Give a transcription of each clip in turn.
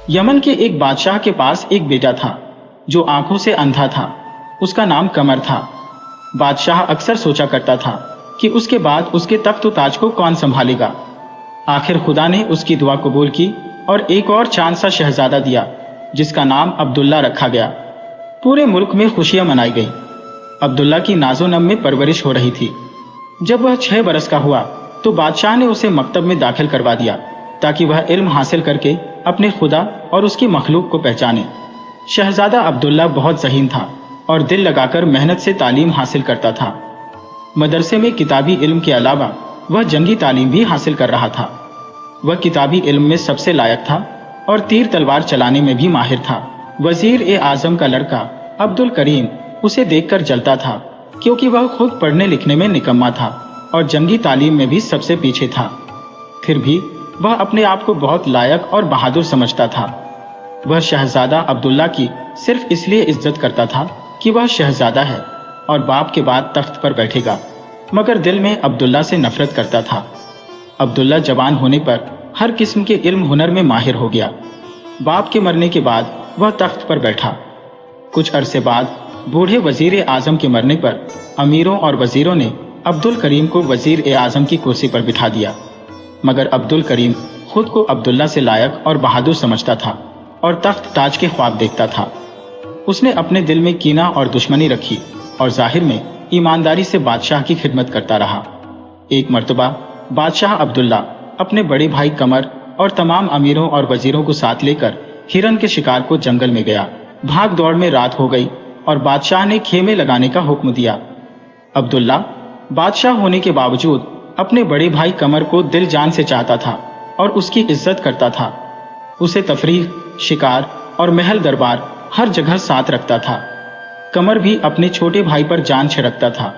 Yemen के एक बादशाह के पास एक बेटा था जो आंखों से अंधा था। उसका नाम कमर था। बादशाह अक्सर सोचा करता था कि उसके बाद उसके तख्त व ताज को कौन संभालेगा। आखिर खुदा ने उसकी दुआ कबूल की और एक और चांद सा शहजादा दिया जिसका नाम अब्दुल्ला रखा गया। पूरे मुल्क में खुशियां मनाई गई। अब्दुल्ला की नाजो नम में परवरिश हो रही थी। जब वह 6 बरस का हुआ तो बादशाह ने उसे मकतब में दाखिल करवा दिया ताकि वह इल्म हासिल करके अपने खुदा और उसकी मखलूक को पहचाने। शहजादा अब्दुल्ला बहुत ज़हीन था और दिल लगाकर मेहनत से तालीम हासिल करता था। मदरसे में किताबी इल्म के अलावा वह जंगी तालीम भी हासिल कर रहा था। वह किताबी इल्म में सबसे लायक था और तीर तलवार चलाने में भी माहिर था। वजीर ए आजम का लड़का अब्दुल करीम उसे देखकर जलता था क्योंकि वह खुद पढ़ने लिखने में निकम्मा था और जंगी तालीम में भी सबसे पीछे था। फिर भी वह अपने आप को बहुत लायक और बहादुर समझता था। वह शहजादा अब्दुल्ला की सिर्फ इसलिए इज्जत करता था कि वह शहजादा है और बाप के बाद तख्त पर बैठेगा, मगर दिल में अब्दुल्ला से नफरत करता था। अब्दुल्ला जवान होने पर हर किस्म के इल्म हुनर में माहिर हो गया। बाप के मरने के बाद वह तख्त पर बैठा। कुछ अरसे बाद बूढ़े वजीर आजम के मरने पर अमीरों और वजीरों ने अब्दुल करीम को वजीर ए आजम की कुर्सी पर बिठा दिया, मगर अब्दुल करीम खुद को अब्दुल्ला से लायक और बहादुर समझता था और तख्त ताज के ख्वाब देखता था। उसने अपने दिल में कीना और दुश्मनी रखी और जाहिर में ईमानदारी से बादशाह की खिदमत करता रहा। एक मर्तबा बादशाह अब्दुल्ला अपने बड़े भाई कमर और तमाम अमीरों और वजीरों को साथ लेकर हिरन के शिकार को जंगल में गया। भाग दौड़ में रात हो गई और बादशाह ने खेमे लगाने का हुक्म दिया। अब्दुल्ला बादशाह होने के बावजूद अपने बड़े भाई कमर को दिल जान से चाहता था और उसकी इज्जत करता था। उसे तफरीह, शिकार और महल दरबार हर जगह साथ रखता था। कमर भी अपने छोटे भाई पर जान छिड़कता था।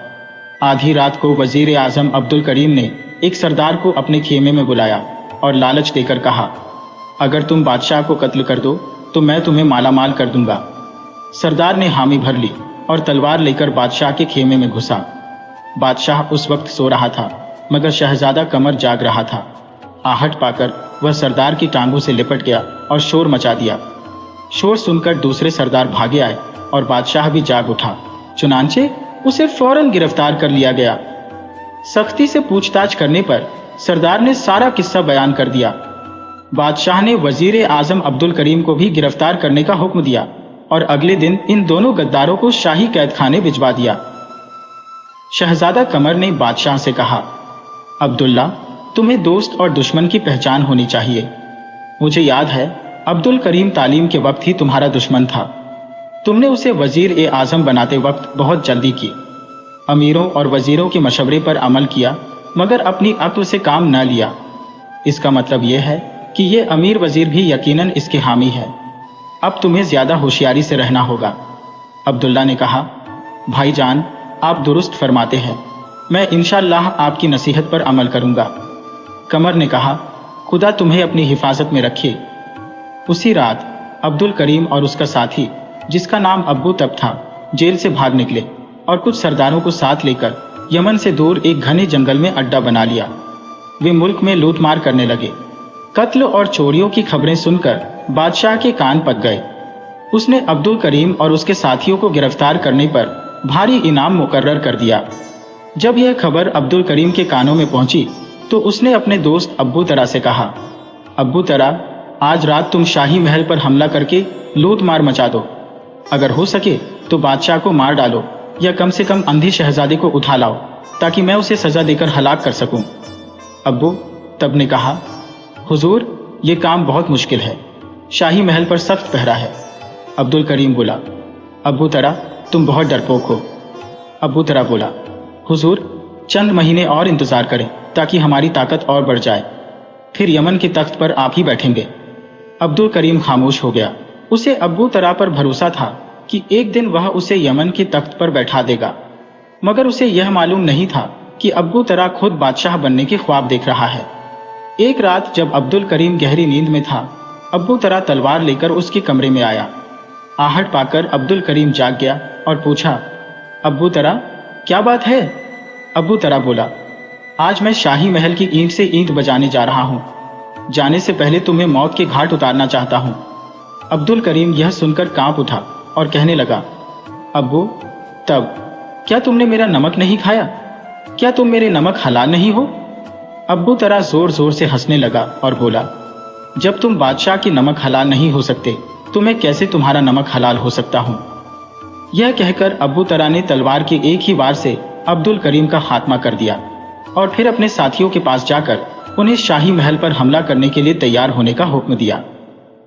आधी रात को वजीर आजम अब्दुल करीम ने एक सरदार को अपने खेमे में बुलाया और लालच देकर कहा, अगर तुम बादशाह को कत्ल कर दो तो मैं तुम्हें मालामाल कर दूंगा। सरदार ने हामी भर ली और तलवार लेकर बादशाह के खेमे में घुसा। बादशाह उस वक्त सो रहा था मगर शहजादा कमर जाग रहा था। आहट पाकर वह सरदार की टांगों से लिपट गया और शोर मचा दिया। शोर सुनकर दूसरे सरदार भागे आए और बादशाह भी जाग उठा। चुनांचे उसे फौरन गिरफ्तार कर लिया गया। सख्ती से पूछताछ करने पर सरदार ने सारा किस्सा बयान कर दिया। बादशाह ने वजीर आजम अब्दुल करीम को भी गिरफ्तार करने का हुक्म दिया और अगले दिन इन दोनों गद्दारों को शाही कैद खाने भिजवा दिया। शहजादा कमर ने बादशाह से कहा, अब्दुल्ला, तुम्हें दोस्त और दुश्मन की पहचान होनी चाहिए। मुझे याद है अब्दुल करीम तालीम के वक्त ही तुम्हारा दुश्मन था। तुमने उसे वजीर ए आजम बनाते वक्त बहुत जल्दी की। अमीरों और वजीरों के मशवरे पर अमल किया मगर अपनी अक्ल से काम न लिया। इसका मतलब यह है कि ये अमीर वजीर भी यकीनन इसके हामी है। अब तुम्हें ज्यादा होशियारी से रहना होगा। अब्दुल्ला ने कहा, भाईजान, आप दुरुस्त फरमाते हैं, मैं इंशाअल्लाह आपकी नसीहत पर अमल करूंगा। कमर ने कहा, खुदा तुम्हें अपनी हिफाजत में रखे। उसी रात अब्दुल करीम और उसका साथी जिसका नाम अब्बू तब था जेल से भाग निकले और कुछ सरदारों को साथ लेकर यमन से दूर एक घने जंगल में अड्डा बना लिया। वे मुल्क में लूटमार करने लगे। कत्ल और चोरियों की खबरें सुनकर बादशाह के कान पक गए। उसने अब्दुल करीम और उसके साथियों को गिरफ्तार करने पर भारी इनाम मुकर्रर कर दिया। जब यह खबर अब्दुल करीम के कानों में पहुंची तो उसने अपने दोस्त अब्बू तरा से कहा, अब्बू तरा, आज रात तुम शाही महल पर हमला करके लूट मार मचा दो। अगर हो सके तो बादशाह को मार डालो या कम से कम अंधी शहजादे को उठा लाओ ताकि मैं उसे सजा देकर हलाक कर सकूं। अब्बू तब ने कहा, हुजूर, ये काम बहुत मुश्किल है। शाही महल पर सख्त पहरा है। अब्दुल करीम बोला, अब्बू तरा, तुम बहुत डरपोक हो। अब्बू तरा बोला, हुजूर, चंद महीने और इंतजार करें ताकि हमारी ताकत और बढ़ जाए, फिर यमन के तख्त पर आप ही बैठेंगे। अब्दुल करीम खामोश हो गया। उसे अब्बू तरा पर भरोसा था कि एक दिन वह उसे यमन के तख्त पर बैठा देगा, मगर उसे यह मालूम नहीं था कि अब्बू तरा खुद बादशाह बनने के ख्वाब देख रहा है। एक रात जब अब्दुल करीम गहरी नींद में था, अब्बू तरा तलवार लेकर उसके कमरे में आया। आहट पाकर अब्दुल करीम जाग गया और पूछा, अब्बू तरा, क्या बात है? अब्बू तरा बोला, आज मैं शाही महल की ईंट से ईंट बजाने जा रहा हूँ। जाने से पहले तुम्हें मौत के घाट उतारना चाहता हूँ। अब्दुल करीम यह सुनकर कांप उठा और कहने लगा, अब्बू, तब क्या तुमने मेरा नमक नहीं खाया? क्या तुम मेरे नमक हलाल नहीं हो? अब्बू तरा जोर जोर से हंसने लगा और बोला, जब तुम बादशाह की नमक हलाल नहीं हो सकते तो मैं कैसे तुम्हारा नमक हलाल हो सकता हूं? यह कहकर अब्बू तरा ने तलवार की एक ही वार से अब्दुल करीम का खात्मा कर दिया और फिर अपने साथियों के पास जाकर उन्हें शाही महल पर हमला करने के लिए तैयार होने का हुक्म दिया।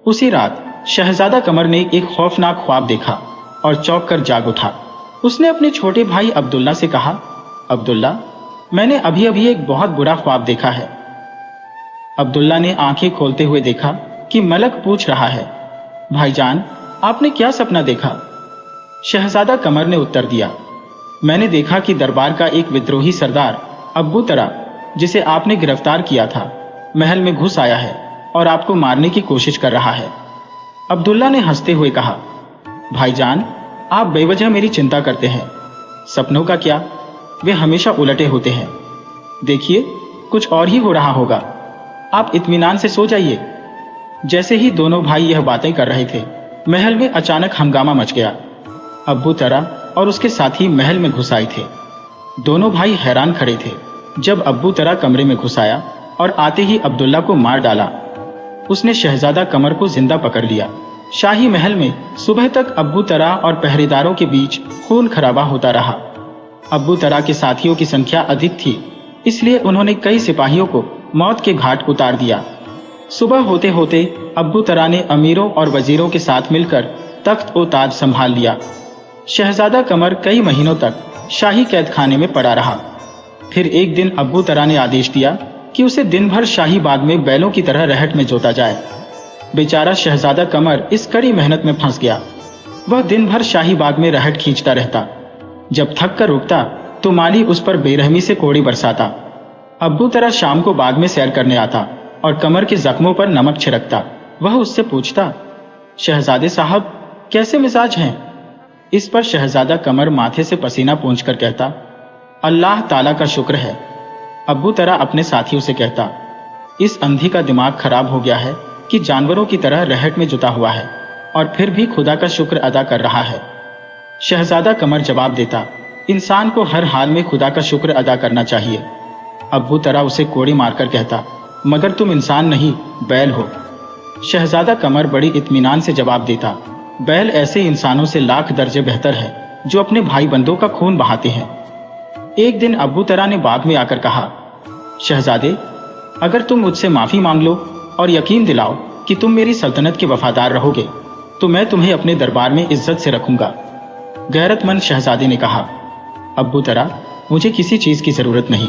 उसी रात शहजादा कमर ने एक खौफनाक ख्वाब देखा और चौंक कर जाग उठा। उसने अपने छोटे भाई अब्दुल्ला से कहा, अब्दुल्ला, मैंने अभी अभी एक बहुत बुरा ख्वाब देखा है। अब्दुल्ला ने आंखें खोलते हुए देखा कि मलक पूछ रहा है, भाईजान, आपने क्या सपना देखा? शहजादा कमर ने उत्तर दिया, मैंने देखा कि दरबार का एक विद्रोही सरदार अब्बू तरा, जिसे आपने गिरफ्तार किया था, महल में घुस आया है और आपको मारने की कोशिश कर रहा है। अब्दुल्ला ने हंसते हुए कहा, भाईजान, आप बेवजह मेरी चिंता करते हैं। सपनों का क्या, वे हमेशा उलटे होते हैं। देखिए, कुछ और ही हो रहा होगा। आप इत्मीनान से सो जाइए। जैसे ही दोनों भाई यह बातें कर रहे थे, महल में अचानक हंगामा मच गया। अब्बू तरा और उसके साथी महल में घुस आए थे। दोनों भाई हैरान खड़े थे जब अब्बू तरा कमरे में घुस आया और आते ही अब्दुल्ला को मार डाला। उसने शहजादा कमर को जिंदा पकड़ लिया। शाही महल में सुबह तक अब्बू तरा और पहरेदारों के बीच खून खराबा होता रहा। अब्बू तरा के साथियों की संख्या अधिक थी, इसलिए उन्होंने कई सिपाहियों को मौत के घाट उतार दिया। सुबह होते होते अब्बू तरा ने अमीरों और वजीरों के साथ मिलकर तख्त ओ ताज संभाल लिया। शहजादा कमर कई महीनों तक शाही कैदखाने में पड़ा रहा। फिर एक दिन अब्बू तरा ने आदेश दिया कि उसे दिन भर शाही बाग में बैलों की तरह रहट में जोता जाए। बेचारा शहजादा कमर इस कड़ी मेहनत में फंस गया। वह दिन भर शाही बाग में रहट खींचता रहता। जब थक कर रुकता तो माली उस पर बेरहमी से कोड़ी बरसाता। अब्बू तरा शाम को बाग में सैर करने आता और कमर के जख्मों पर नमक छिड़कता। वह उससे पूछता, शहजादे साहब, कैसे मिजाज हैं? इस पर शहजादा कमर माथे से पसीना पोंछकर कहता, अल्लाह ताला का शुक्र है। अब्बू तरा अपने साथियों से कहता, इस अंधी का दिमाग खराब हो गया है कि जानवरों की तरह रहट में जुटा हुआ है और फिर भी खुदा का शुक्र अदा कर रहा है। शहजादा कमर जवाब देता, इंसान को हर हाल में खुदा का शुक्र अदा करना चाहिए। अब्बू तरा उसे कोड़ी मारकर कहता, मगर तुम इंसान नहीं, बैल हो। शहजादा कमर बड़ी इत्मीनान से जवाब देता, बैल ऐसे इंसानों से लाख दर्जे बेहतर है जो अपने भाई बंदों का खून बहाते हैं। एक दिन अब्बू तरा ने बाग में आकर कहा, शहजादे, अगर तुम मुझसे माफी मांग लो और यकीन दिलाओ कि तुम मेरी सल्तनत के वफादार रहोगे तो मैं तुम्हें अपने दरबार में इज्जत से रखूंगा। गैरतमंद शहजादे ने कहा, अब्बू तरा, मुझे किसी चीज की जरूरत नहीं।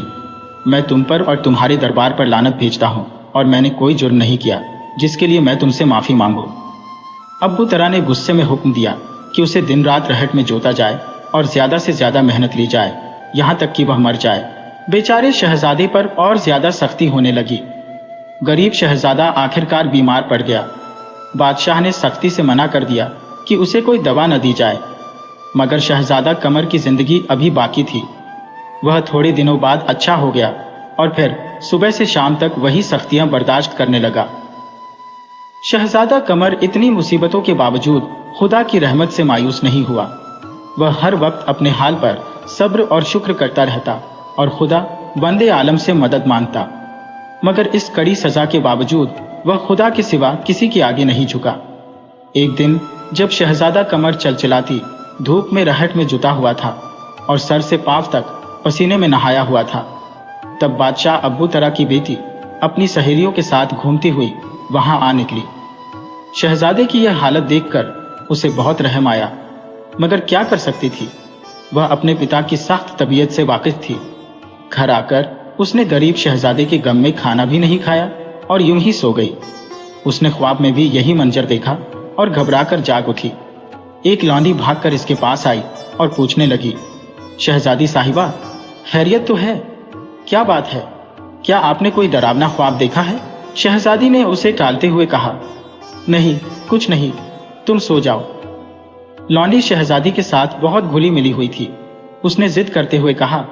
मैं तुम पर और तुम्हारे दरबार पर लानत भेजता हूं और मैंने कोई जुर्म नहीं किया जिसके लिए मैं तुमसे माफी मांगू। अब्बू तरा ने गुस्से में हुक्म दिया कि उसे दिन रात रहट में जोता जाए और ज्यादा से ज्यादा मेहनत ली जाए, यहां तक कि वह मर जाए। बेचारे शहजादे पर और ज्यादा सख्ती होने लगी। गरीब शहजादा आखिरकार बीमार पड़ गया। बादशाह ने सख्ती से मना कर दिया कि उसे कोई दवा न दी जाए, मगर शहजादा कमर की जिंदगी अभी बाकी थी। वह थोड़े दिनों बाद अच्छा हो गया और फिर सुबह से शाम तक वही सख्तियां बर्दाश्त करने लगा। शहजादा कमर इतनी मुसीबतों के बावजूद खुदा की रहमत से मायूस नहीं हुआ। वह हर वक्त अपने हाल पर सब्र और शुक्र करता रहता और खुदा बंदे आलम से मदद मांगता। मगर इस कड़ी सजा के बावजूद वह खुदा के सिवा किसी के आगे नहीं झुका। एक दिन जब शहजादा कमर चलचलाती धूप में रहट में जुटा हुआ था और सर से पांव तक पसीने में नहाया हुआ था, तब बादशाह अब्बू तरा की बेटी अपनी सहेलियों के साथ घूमती हुई वहां आ निकली। शहजादे की यह हालत देखकर उसे बहुत रहम आया, मगर क्या कर सकती थी। वह अपने पिता की सख्त तबीयत से वाकिफ थी। घर आकर उसने गरीब शहजादे के गम में खाना भी नहीं खाया और यूं ही सो गई। उसने ख्वाब में भी यही मंजर देखा और घबराकर जाग उठी। एक लौंडी भागकर इसके पास आई और पूछने लगी, शहजादी साहिबा, खैरियत तो है? क्या बात है? क्या आपने कोई डरावना ख्वाब देखा है? शहजादी ने उसे टालते हुए कहा, नहीं, कुछ नहीं, तुम सो जाओ। लौंडी शहजादी के साथ बहुत घुली मिली हुई थी। उसने जिद करते हुए कहा,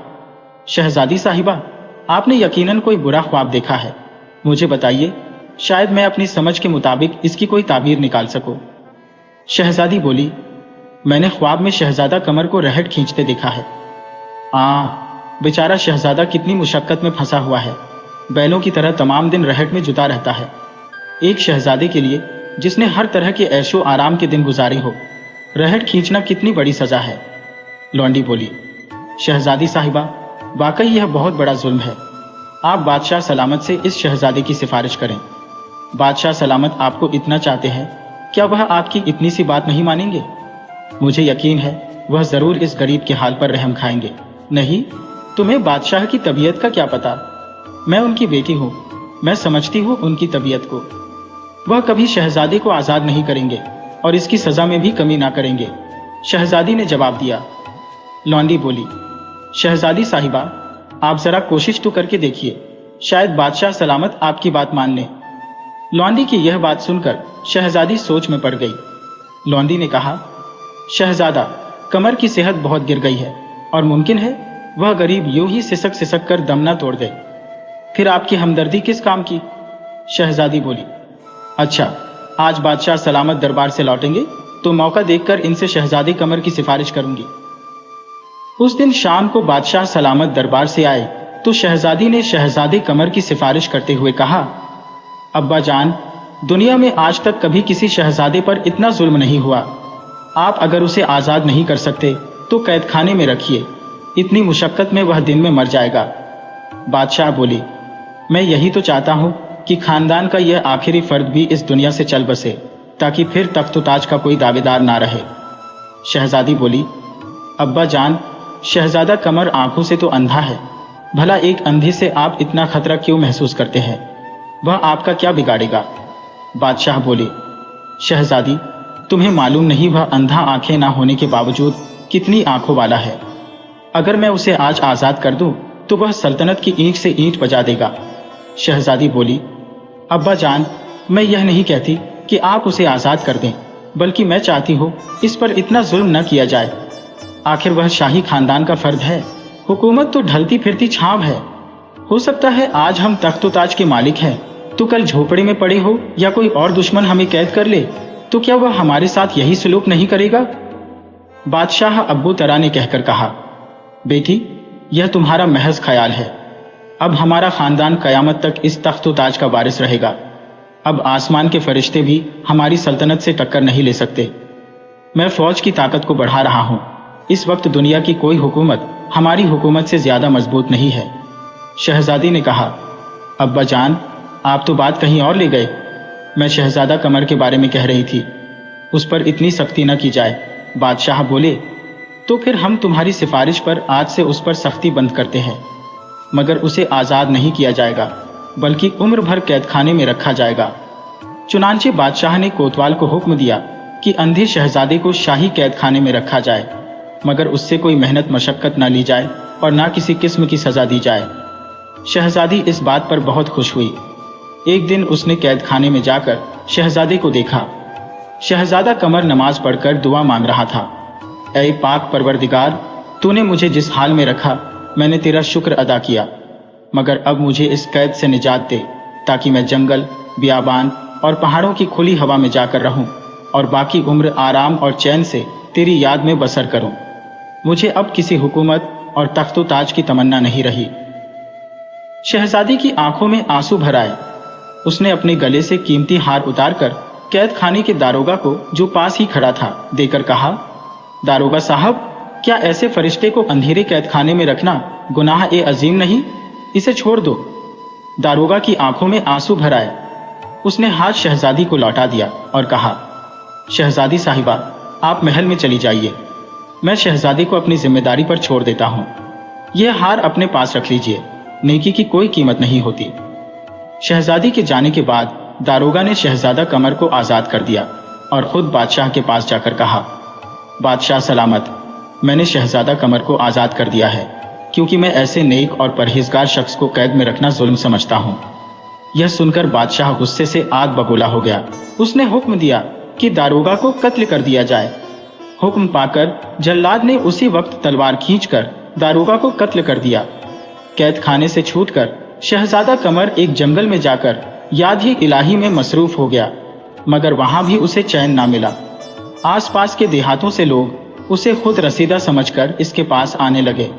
शहजादी साहिबा, आपने यकीनन कोई बुरा ख्वाब देखा है। मुझे बताइए, शायद मैं अपनी समझ के मुताबिक इसकी कोई ताबीर निकाल सकूं। शहजादी बोली, मैंने ख्वाब में शहजादा कमर को रहट खींचते देखा है। बेचारा शहजादा कितनी मुशक्कत में फंसा हुआ है। बैलों की तरह तमाम दिन रहट में जुटा रहता है। एक शहजादे के लिए जिसने हर तरह के ऐशो आराम के दिन गुजारे हो, रहट खींचना कितनी बड़ी सजा है। लौंडी बोली, शहजादी साहिबा, वाकई यह बहुत बड़ा जुल्म है। आप बादशाह सलामत से इस शहजादे की सिफारिश करें। बादशाह सलामत आपको इतना चाहते हैं, क्या वह आपकी इतनी सी बात नहीं मानेंगे? मुझे यकीन है वह जरूर इस गरीब के हाल पर रहम खाएंगे। नहीं, तुम्हें बादशाह की तबीयत का क्या पता? मैं उनकी बेटी हूं, मैं समझती हूं उनकी तबीयत को। वह कभी शहजादे को आजाद नहीं करेंगे और इसकी सजा में भी कमी ना करेंगे, शहजादी ने जवाब दिया। लौंडी बोली, शहजादी साहिबा, आप जरा कोशिश तो करके देखिए, शायद बादशाह सलामत आपकी बात मान लें। लौंडी की यह बात सुनकर शहजादी सोच में पड़ गई। लौंडी ने कहा, शहजादा, कमर की सेहत बहुत गिर गई है और मुमकिन है वह गरीब यूं ही सिसक सिसक कर दम न तोड़ दे। फिर आपकी हमदर्दी किस काम की? शहजादी बोली, अच्छा, आज बादशाह सलामत दरबार से लौटेंगे तो मौका देखकर इनसे शहजादी कमर की सिफारिश करूंगी। उस दिन शाम को बादशाह सलामत दरबार से आए तो शहजादी ने शहजादे कमर की सिफारिश करते हुए कहा, अब्बा जान, दुनिया में आज तक कभी किसी शहजादे पर इतना जुल्म नहीं हुआ। आप अगर उसे आजाद नहीं कर सकते तो कैद खाने में रखिए, इतनी मुशक्कत में वह दिन में मर जाएगा। बादशाह बोली, मैं यही तो चाहता हूं कि खानदान का यह आखिरी फर्द भी इस दुनिया से चल बसे, ताकि फिर तख्त ताज का कोई दावेदार ना रहे। शहजादी बोली, अब्बा जान, शहजादा कमर आंखों से तो अंधा है, भला एक अंधे से आप इतना खतरा क्यों महसूस करते हैं? वह आपका क्या बिगाड़ेगा? बादशाह बोले, शहजादी, तुम्हें मालूम नहीं वह अंधा आंखें ना होने के बावजूद कितनी आंखों वाला है। अगर मैं उसे आज आजाद कर दूं तो वह सल्तनत की ईंट से ईंट बजा देगा। शहजादी बोली, अब्बा जान, मैं यह नहीं कहती कि आप उसे आजाद कर दें, बल्कि मैं चाहती हूँ इस पर इतना जुल्म न किया जाए। आखिर वह शाही खानदान का फर्द है, हुकूमत तो ढलती फिरती छांव है। हो सकता है आज हम तख्त ताज के मालिक हैं तो कल झोपड़े में पड़े हो या कोई और दुश्मन हमें कैद कर ले, तो क्या वह हमारे साथ यही सलूक नहीं करेगा? बादशाह अब्बू तरा ने कहकर कहा, बेटी, यह तुम्हारा महज ख्याल है। अब हमारा खानदान कयामत तक इस तख्त ताज का वारिस रहेगा। अब आसमान के फरिश्ते भी हमारी सल्तनत से टक्कर नहीं ले सकते। मैं फौज की ताकत को बढ़ा रहा हूं। इस वक्त दुनिया की कोई हुकूमत हमारी हुकूमत से ज्यादा मजबूत नहीं है। शहजादी ने कहा, अब्बा जान, आप तो बात कहीं और ले गए। मैं शहजादा कमर के बारे में कह रही थी, उस पर इतनी सख्ती न की जाए। बादशाह बोले, तो फिर हम तुम्हारी सिफारिश पर आज से उस पर सख्ती बंद करते हैं, मगर उसे आजाद नहीं किया जाएगा, बल्कि उम्र भर कैद खाने में रखा जाएगा। चुनांचे बादशाह ने कोतवाल को हुक्म दिया कि अंधे शहजादे को शाही कैद खाने में रखा जाए, मगर उससे कोई मेहनत मशक्कत न ली जाए और ना किसी किस्म की सजा दी जाए। शहजादी इस बात पर बहुत खुश हुई। एक दिन उसने कैद खाने में जाकर शहजादे को देखा। शहजादा कमर नमाज पढ़कर दुआ मांग रहा था। ऐ पाक परवरदिगार, तूने मुझे जिस हाल में रखा मैंने तेरा शुक्र अदा किया, मगर अब मुझे इस कैद से निजात दे, ताकि मैं जंगल, बियाबान और पहाड़ों की खुली हवा में जाकर रहूं और बाकी उम्र आराम और चैन से तेरी याद में बसर करूं। मुझे अब किसी हुकूमत और तख्तो ताज की तमन्ना नहीं रही। शहजादी की आंखों में आंसू भर आए। उसने अपने गले से कीमती हार उतारकर कैद खाने के दारोगा को, जो पास ही खड़ा था, देकर कहा, दारोगा साहब, क्या ऐसे फरिश्ते को अंधेरे कैद खाने में रखना गुनाह ए अजीम नहीं? इसे छोड़ दो। दारोगा की आंखों में आंसू भर आए। उसने हाथ शहजादी को लौटा दिया और कहा, शहजादी साहिबा, आप महल में चली जाइए। मैं शहजादी को अपनी जिम्मेदारी पर छोड़ देता हूं। यह हार अपने पास रख लीजिए, नेकी की कोई कीमत नहीं होती। शहजादी के जाने के बाद दारोगा ने शहजादा कमर को आजाद कर दिया और खुद बादशाह के पास जाकर कहा, बादशाह सलामत, मैंने शहजादा कमर को आजाद कर दिया है, क्योंकि मैं ऐसे नेक और परहेजगार शख्स को कैद में रखना जुल्म समझता हूं। यह सुनकर बादशाह गुस्से से आग बबूला हो गया। उसने हुक्म दिया कि दारोगा को कत्ल कर दिया जाए। हुक्म पाकर जल्लाद ने उसी वक्त तलवार खींचकर दारोगा को कत्ल कर दिया। कैद खाने से छूटकर शहजादा कमर एक जंगल में जाकर याद ही इलाही में मसरूफ हो गया, मगर वहां भी उसे चैन ना मिला। आसपास के देहातों से लोग उसे खुद रसीदा समझकर इसके पास आने लगे।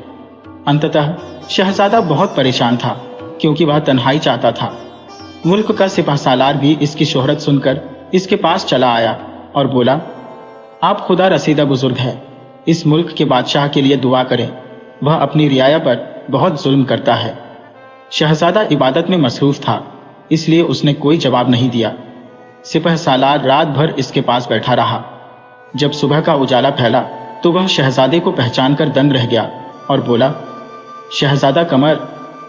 अंततः शहजादा बहुत परेशान था, क्योंकि वह तन्हाई चाहता था। मुल्क का सिपहसालार भी इसकी शोहरत सुनकर इसके पास चला आया और बोला, आप खुदा रसीदा बुजुर्ग है, इस मुल्क के बादशाह के लिए दुआ करें, वह अपनी रियाया पर बहुत जुल्म करता है। शहजादा इबादत में मसरूफ था, इसलिए उसने कोई जवाब नहीं दिया। सिपहसालार रात भर इसके पास बैठा रहा। जब सुबह का उजाला फैला तो वह शहजादे को पहचानकर दंग रह गया और बोला, शहजादा कमर,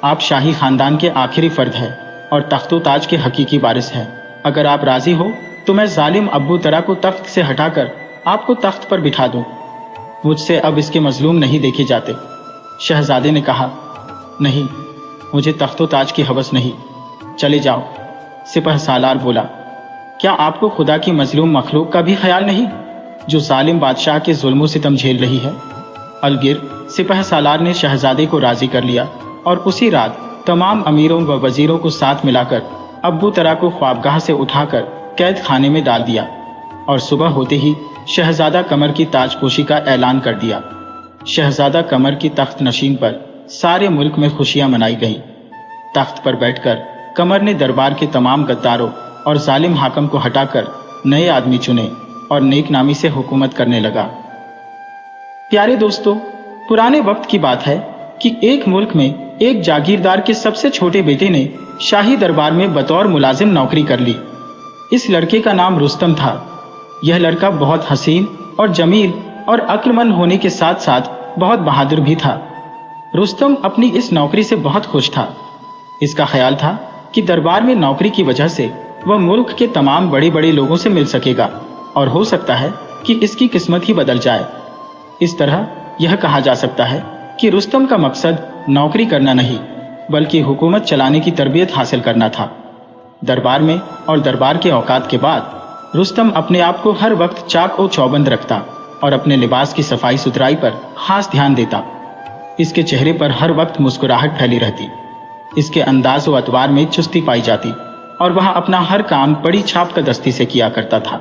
आप शाही खानदान के आखिरी फर्द हैं और तख्तो ताज के हकीकी वारिस हैं। अगर आप राजी हो तो मैं जालिम अब्बू तरा को तख्त से हटाकर आपको तख्त पर बिठा दूं। मुझसे अब इसके मजलूम नहीं देखे जाते। शहजादे ने कहा, नहीं, मुझे तख्तो ताज की हवस नहीं, चले जाओ। सिपहसालार बोला, क्या आपको खुदा की मजलूम मखलूक का भी ख्याल नहीं, जो जालिम बादशाह के जुल्म सितम झेल रही है? अलगिर सिपहसालार ने शहजादे को राजी कर लिया और उसी रात तमाम अमीरों व वजीरों को साथ मिलाकर अब्बू तरा को ख्वाबगाह से उठाकर कैद खाने में डाल दिया और सुबह होते ही शहजादा कमर की ताजपोशी का ऐलान कर दिया। शहजादा कमर की तख्त नशीन पर सारे मुल्क में खुशियां मनाई गईं। तख्त पर बैठकर कमर ने दरबार के तमाम गद्दारों और जालिम हाकम को हटाकर नए आदमी चुने और नेकनामी से हुकूमत करने लगा। प्यारे दोस्तों, पुराने वक्त की बात है कि एक मुल्क में एक जागीरदार के सबसे छोटे बेटे ने शाही दरबार में बतौर मुलाजिम नौकरी कर ली। इस लड़के का नाम रुस्तम था। यह लड़का बहुत हसीन और जमील और अक्लमंद होने के साथ साथ बहुत बहादुर भी था। रुस्तम अपनी इस नौकरी से बहुत खुश था। इसका ख्याल था कि दरबार में नौकरी की वजह से वह मुल्क के तमाम बड़े बड़े लोगों से मिल सकेगा और हो सकता है कि इसकी किस्मत ही बदल जाए। इस तरह यह कहा जा सकता है कि रुस्तम का मकसद नौकरी करना नहीं, बल्कि हुकूमत चलाने की तरबियत हासिल करना था। दरबार में और दरबार के औकात के बाद रुस्तम अपने आप को हर वक्त चाक और चौबंद रखता और अपने लिबास की सफाई सुथराई पर खास ध्यान देता। इसके चेहरे पर हर वक्त मुस्कुराहट फैली रहती। इसके अंदाज व अतवार में चुस्ती पाई जाती और वह अपना हर काम बड़ी छाप का दस्ती से किया करता था,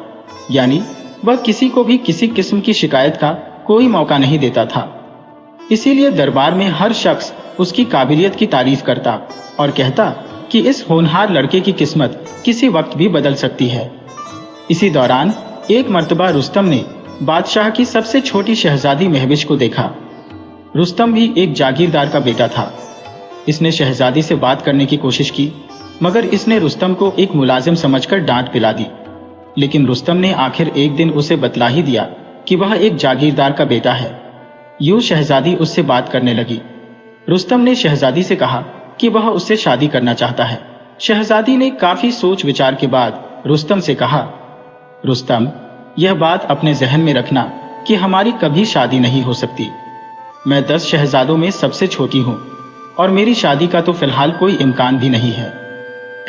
यानी वह किसी को भी किसी किस्म की शिकायत का कोई मौका नहीं देता था। इसीलिए दरबार में हर शख्स उसकी काबिलियत की तारीफ करता और कहता कि इस होनहार लड़के की किस्मत किसी वक्त भी बदल सकती है। इसी दौरान एक मर्तबा रुस्तम ने बादशाह की सबसे छोटी शहजादी महविश को देखा। रुस्तम भी एक जागीरदार का बेटा था। इसने शहजादी से बात करने की कोशिश की, मगर इसने रुस्तम को एक मुलाजिम समझकर डांट पिला दी। लेकिन रुस्तम ने आखिर एक दिन उसे बतला ही दिया कि वह एक जागीरदार का बेटा है। यूं शहजादी उससे बात करने लगी। रुस्तम ने शहजादी से कहा कि वह उससे शादी करना चाहता है। शहजादी ने काफी सोच विचार के बाद रुस्तम से कहा, रुस्तम, यह बात अपने जहन में रखना कि हमारी कभी शादी नहीं हो सकती। मैं 10 शहजादों में सबसे छोटी हूँ और मेरी शादी का तो फिलहाल कोई इम्कान भी नहीं है।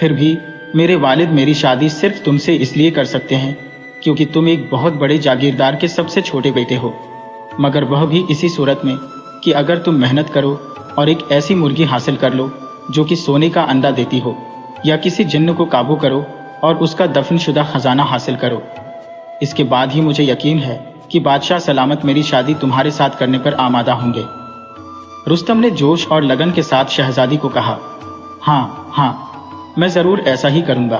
फिर भी मेरे वालिद मेरी शादी सिर्फ तुमसे इसलिए कर सकते हैं क्योंकि तुम एक बहुत बड़े जागीरदार के सबसे छोटे बेटे हो, मगर वह भी इसी सूरत में कि अगर तुम मेहनत करो और एक ऐसी मुर्गी हासिल कर लो जो कि सोने का अंडा देती हो, या किसी जिन्न को काबू करो और उसका दफनशुदा खजाना हासिल करो। इसके बाद ही मुझे यकीन है कि बादशाह सलामत मेरी शादी तुम्हारे साथ करने पर आमादा होंगे। रुस्तम ने जोश और लगन के साथ शहजादी को कहा, हाँ, मैं जरूर ऐसा ही करूंगा।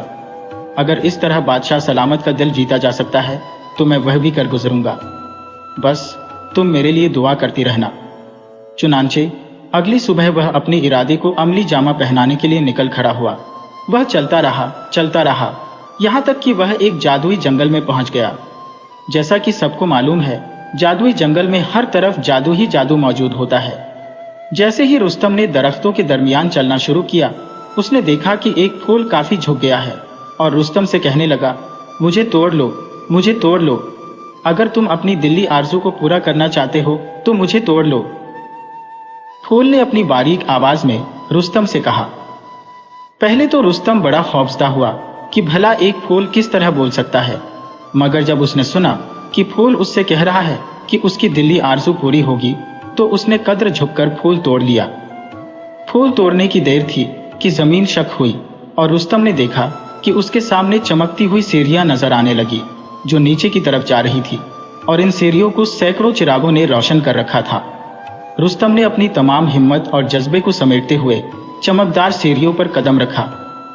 अगर इस तरह बादशाह सलामत का दिल जीता जा सकता है तो मैं वह भी कर गुजरूंगा। बस तुम मेरे लिए दुआ करती रहना। चुनांचे अगली सुबह वह अपने इरादे को अमली जामा पहनाने के लिए निकल खड़ा हुआ। वह चलता रहा यहाँ तक कि वह एक जादुई जंगल में पहुंच गया। जैसा कि सबको मालूम है, जादुई जंगल में हर तरफ जादू ही जादू मौजूद होता है। जैसे ही रुस्तम ने दरख्तों के दरमियान चलना शुरू किया, उसने देखा कि एक फूल काफी झुक गया है और रुस्तम से कहने लगा, मुझे तोड़ लो। अगर तुम अपनी दिल्ली आरजू को पूरा करना चाहते हो तो मुझे तोड़ लो। फूल ने अपनी बारीक आवाज में रुस्तम से कहा। पहले तो रुस्तम बड़ा खौफजदा हुआ कि भला एक फूल किस तरह बोल सकता है, मगर जब उसने सुना कि फूल उससे कह रहा है कि उसकी दिल्ली आरजू पूरी होगी, तो उसने कद्र झुककर फूल तोड़ लिया। फूल तोड़ने की देर थी कि जमीन शक हुई और रुस्तम ने देखा कि उसके सामने चमकती हुई सीढ़ियां नजर आने लगी, जो नीचे की तरफ जा रही थी, और इन सीढ़ियों को सैकड़ों चिरागों ने रोशन कर रखा था। रुस्तम ने अपनी तमाम हिम्मत और जज्बे को समेटते हुए चमकदार सीढ़ियों पर कदम रखा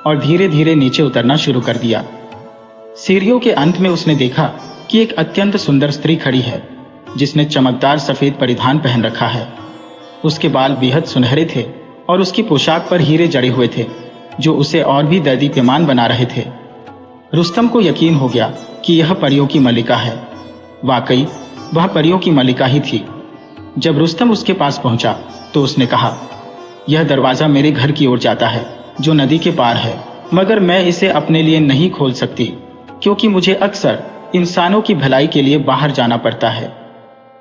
और धीरे धीरे नीचे उतरना शुरू कर दिया। सीढ़ियों के अंत में उसने देखा कि एक अत्यंत सुंदर स्त्री खड़ी है, जिसने चमकदार सफेद परिधान पहन रखा है। उसके बाल बेहद सुनहरे थे और उसकी पोशाक पर हीरे जड़े हुए थे, जो उसे और भी दैदीप्यमान बना रहे थे। रुस्तम को यकीन हो गया कि यह परियों की मलिका है। वाकई वह परियों की मलिका ही थी। जब रुस्तम उसके पास पहुंचा तो उसने कहा, यह दरवाजा मेरे घर की ओर जाता है, जो नदी के पार है, मगर मैं इसे अपने लिए नहीं खोल सकती, क्योंकि मुझे अक्सर इंसानों की भलाई के लिए बाहर जाना पड़ता है।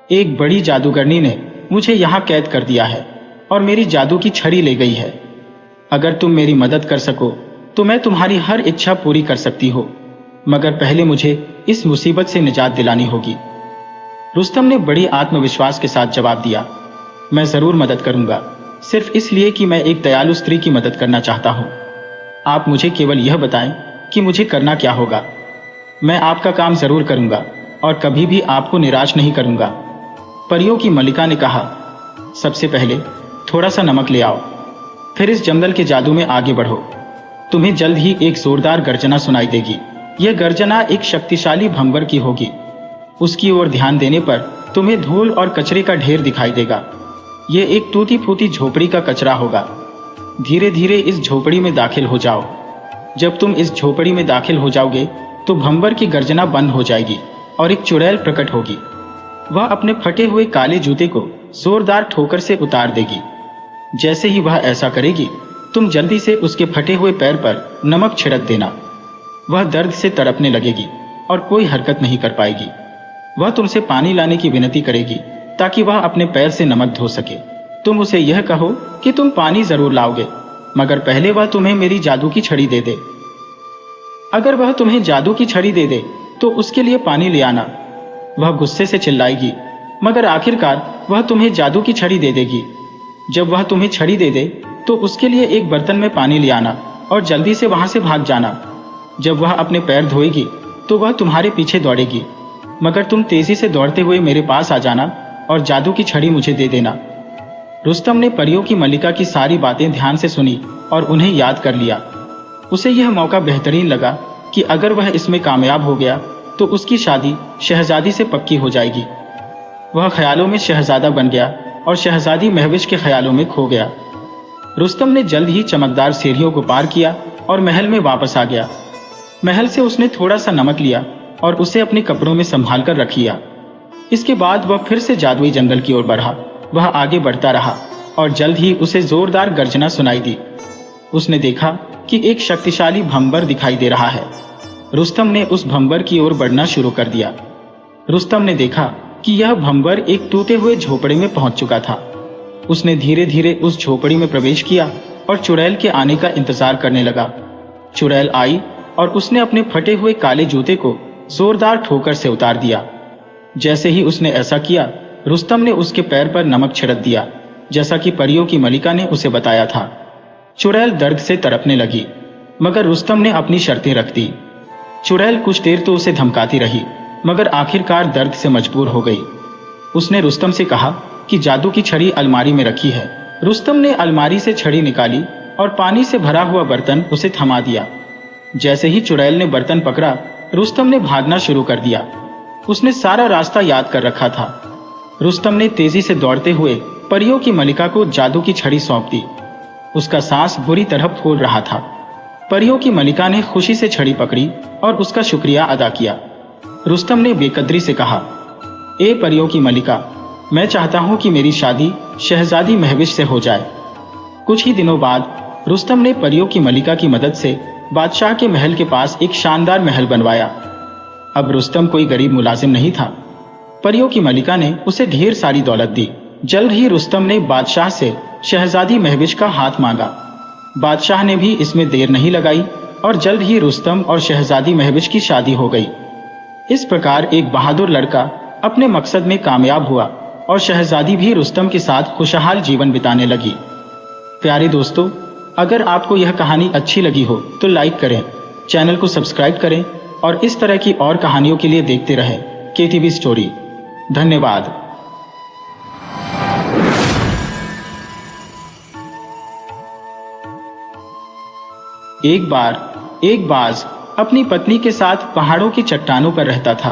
एक बड़ी जादूगरनी ने मुझे यहाँ कैद कर दिया है और मेरी जादू की छड़ी ले गई है। अगर तुम मेरी मदद कर सको तो मैं तुम्हारी हर इच्छा पूरी कर सकती हो, मगर पहले मुझे इस मुसीबत से निजात दिलानी होगी। रुस्तम ने बड़ी आत्मविश्वास के साथ जवाब दिया, मैं जरूर मदद करूंगा, सिर्फ इसलिए कि मैं एक दयालु स्त्री की मदद करना चाहता हूं। आप मुझे केवल यह बताएं कि मुझे करना क्या होगा। मैं आपका काम जरूर करूंगा और कभी भी आपको निराश नहीं करूंगा। परियों की मलिका ने कहा, सबसे पहले थोड़ा सा नमक ले आओ, फिर इस जंगल के जादू में आगे बढ़ो। तुम्हें जल्द ही एक जोरदार गर्जना सुनाई देगी। यह गर्जना एक शक्तिशाली भंवर की होगी। उसकी ओर ध्यान देने पर तुम्हें धूल और कचरे का ढेर दिखाई देगा। यह एक टूटी फूटी झोपड़ी का कचरा होगा। धीरे धीरे इस झोपड़ी में दाखिल हो जाओ। जब तुम इस झोपड़ी में दाखिल हो जाओगे तो भंवर की गर्जना बंद हो जाएगी और एक चुड़ैल प्रकट होगी। वह अपने फटे हुए काले जूते को जोरदार ठोकर से उतार देगी। जैसे ही वह ऐसा करेगी, तुम जल्दी से उसके फटे हुए पैर पर नमक छिड़क देना। वह दर्द से तड़पने लगेगी और कोई हरकत नहीं कर पाएगी। वह तुमसे पानी लाने की विनती करेगी ताकि वह अपने पैर से नमक धो सके। तुम उसे यह कहो कि तुम पानी जरूर लाओगे, मगर पहले वह तुम्हें मेरी जादू की छड़ी दे दे। अगर वह तुम्हें जादू की छड़ी दे दे तो उसके लिए पानी ले आना। वह गुस्से से चिल्लाएगी, मगर आखिरकार वह तुम्हें जादू की छड़ी दे देगी। जब वह तुम्हें छड़ी दे दे तो उसके लिए एक बर्तन में पानी ले आना और जल्दी से वहां से भाग जाना। जब वह अपने पैर धोएगी तो वह तुम्हारे पीछे दौड़ेगी, मगर तुम तेजी से दौड़ते हुए मेरे पास आ जाना और जादू की छड़ी मुझे दे देना। रुस्तम ने परियों की मलिका की सारी बातें ध्यान से सुनी और उन्हें याद कर लिया। उसे यह मौका बेहतरीन लगा कि अगर वह इसमें कामयाब हो गया तो उसकी शादी शहजादी से पक्की हो जाएगी। वह ख्यालों में शहजादा बन गया और शहजादी महविश के ख्यालों में खो गया। रुस्तम ने जल्द ही चमकदार सीढ़ियों को पार किया और महल में वापस आ गया। महल से उसने थोड़ा सा नमक लिया और उसे अपने कपड़ों में संभाल कर रख लिया। इसके बाद वह फिर से जादुई जंगल की ओर बढ़ा। वह आगे बढ़ता रहा और जल्द ही उसे जोरदार गर्जना सुनाई दी। उसने देखा कि एक शक्तिशाली भंवर दिखाई दे रहा है। रुस्तम ने उस भंवर की ओर बढ़ना शुरू कर दिया। रुस्तम ने देखा कि यह भंवर एक टूटे हुए झोपड़े में पहुंच चुका था। उसने धीरे धीरे उस झोपड़ी में प्रवेश किया और चुड़ैल के आने का इंतजार करने लगा। चुड़ैल आई और उसने अपने फटे हुए काले जूते को जोरदार ठोकर से उतार दिया। जैसे ही उसने ऐसा किया, रुस्तम ने उसके पैर पर नमक छिड़क दिया, जैसा कि परियों की मलिका ने उसे बताया था। चुड़ैल दर्द से तड़पने लगी, मगर रुस्तम ने अपनी शर्तें रख दी। चुड़ैल कुछ देर तो उसे धमकाती रही, मगर आखिरकार दर्द से मजबूर हो गई। उसने रुस्तम से कहा कि जादू की छड़ी अलमारी में रखी है। रुस्तम ने अलमारी से छड़ी निकाली और पानी से भरा हुआ बर्तन उसे थमा दिया। जैसे ही चुड़ैल ने बर्तन पकड़ा, रुस्तम ने भागना शुरू कर दिया। उसने सारा रास्ता याद कर रखा था। रुस्तम ने तेजी से दौड़ते हुए परियों की मलिका को जादू की छड़ी सौंप दी। उसका सांस बुरी तरह फूल रहा था। परियों की मलिका ने खुशी से छड़ी पकड़ी और उसका शुक्रिया अदा किया। रुस्तम ने बेकदरी से कहा, ए परियों की मलिका, मैं चाहता हूं कि मेरी शादी शहजादी महविश से हो जाए। कुछ ही दिनों बाद रुस्तम ने परियों की मलिका की मदद से बादशाह के महल के पास एक शानदार महल बनवाया। अब रुस्तम कोई गरीब मुलाजिम नहीं था। परियों की मलिका ने उसे ढेर सारी दौलत दी। जल्द ही रुस्तम ने बादशाह से शहजादी महविश का हाथ मांगा। बादशाह ने भी इसमें देर नहीं लगाई और जल्द ही रुस्तम और शहजादी महविश की शादी हो गई। इस प्रकार एक बहादुर लड़का अपने मकसद में कामयाब हुआ और शहजादी भी रुस्तम के साथ खुशहाल जीवन बिताने लगी। प्यारे दोस्तों, अगर आपको यह कहानी अच्छी लगी हो तो लाइक करें, चैनल को सब्सक्राइब करें और इस तरह की और कहानियों के लिए देखते रहे केटीवी स्टोरी। धन्यवाद। एक बाज अपनी पत्नी के साथ पहाड़ों की चट्टानों पर रहता था।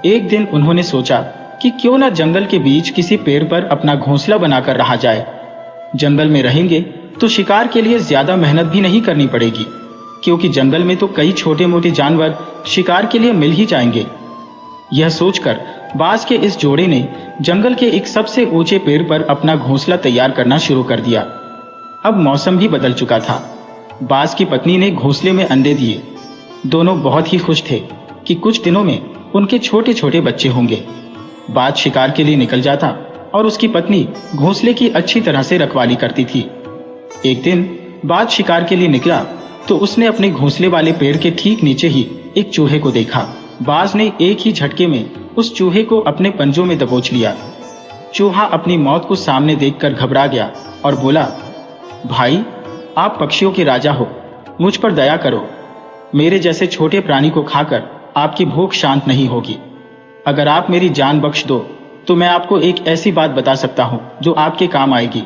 एक दिन उन्होंने सोचा कि क्यों न जंगल के बीच किसी पेड़ पर अपना घोंसला बनाकर रहा जाए। जंगल में रहेंगे तो शिकार के लिए ज्यादा मेहनत भी नहीं करनी पड़ेगी, क्योंकि जंगल में तो कई छोटे मोटे जानवर शिकार के लिए मिल ही जाएंगे। यह सोचकर बाज के इस जोड़े ने जंगल के एक सबसे ऊंचे पेड़ पर अपना घोंसला तैयार करना शुरू कर दिया। अब मौसम भी बदल चुका था। बाज की पत्नी ने घोंसले में अंडे दिए। दोनों बहुत ही खुश थे कि कुछ दिनों में उनके छोटे छोटे बच्चे होंगे। बाज शिकार के लिए निकल जाता और उसकी पत्नी घोंसले की अच्छी तरह से रखवाली करती थी। एक दिन बाज शिकार के लिए निकला तो उसने अपने घोंसले वाले पेड़ के ठीक नीचे ही एक चूहे को देखा। बाज ने एक ही झटके में उस चूहे को अपने पंजों में दबोच लिया। चूहा अपनी मौत को सामने देखकर घबरा गया और बोला, भाई, आप पक्षियों के राजा हो, मुझ पर दया करो। मेरे जैसे छोटे प्राणी को खाकर आपकी भूख शांत नहीं होगी। अगर आप मेरी जान बख्श दो तो मैं आपको एक ऐसी बात बता सकता हूं जो आपके काम आएगी।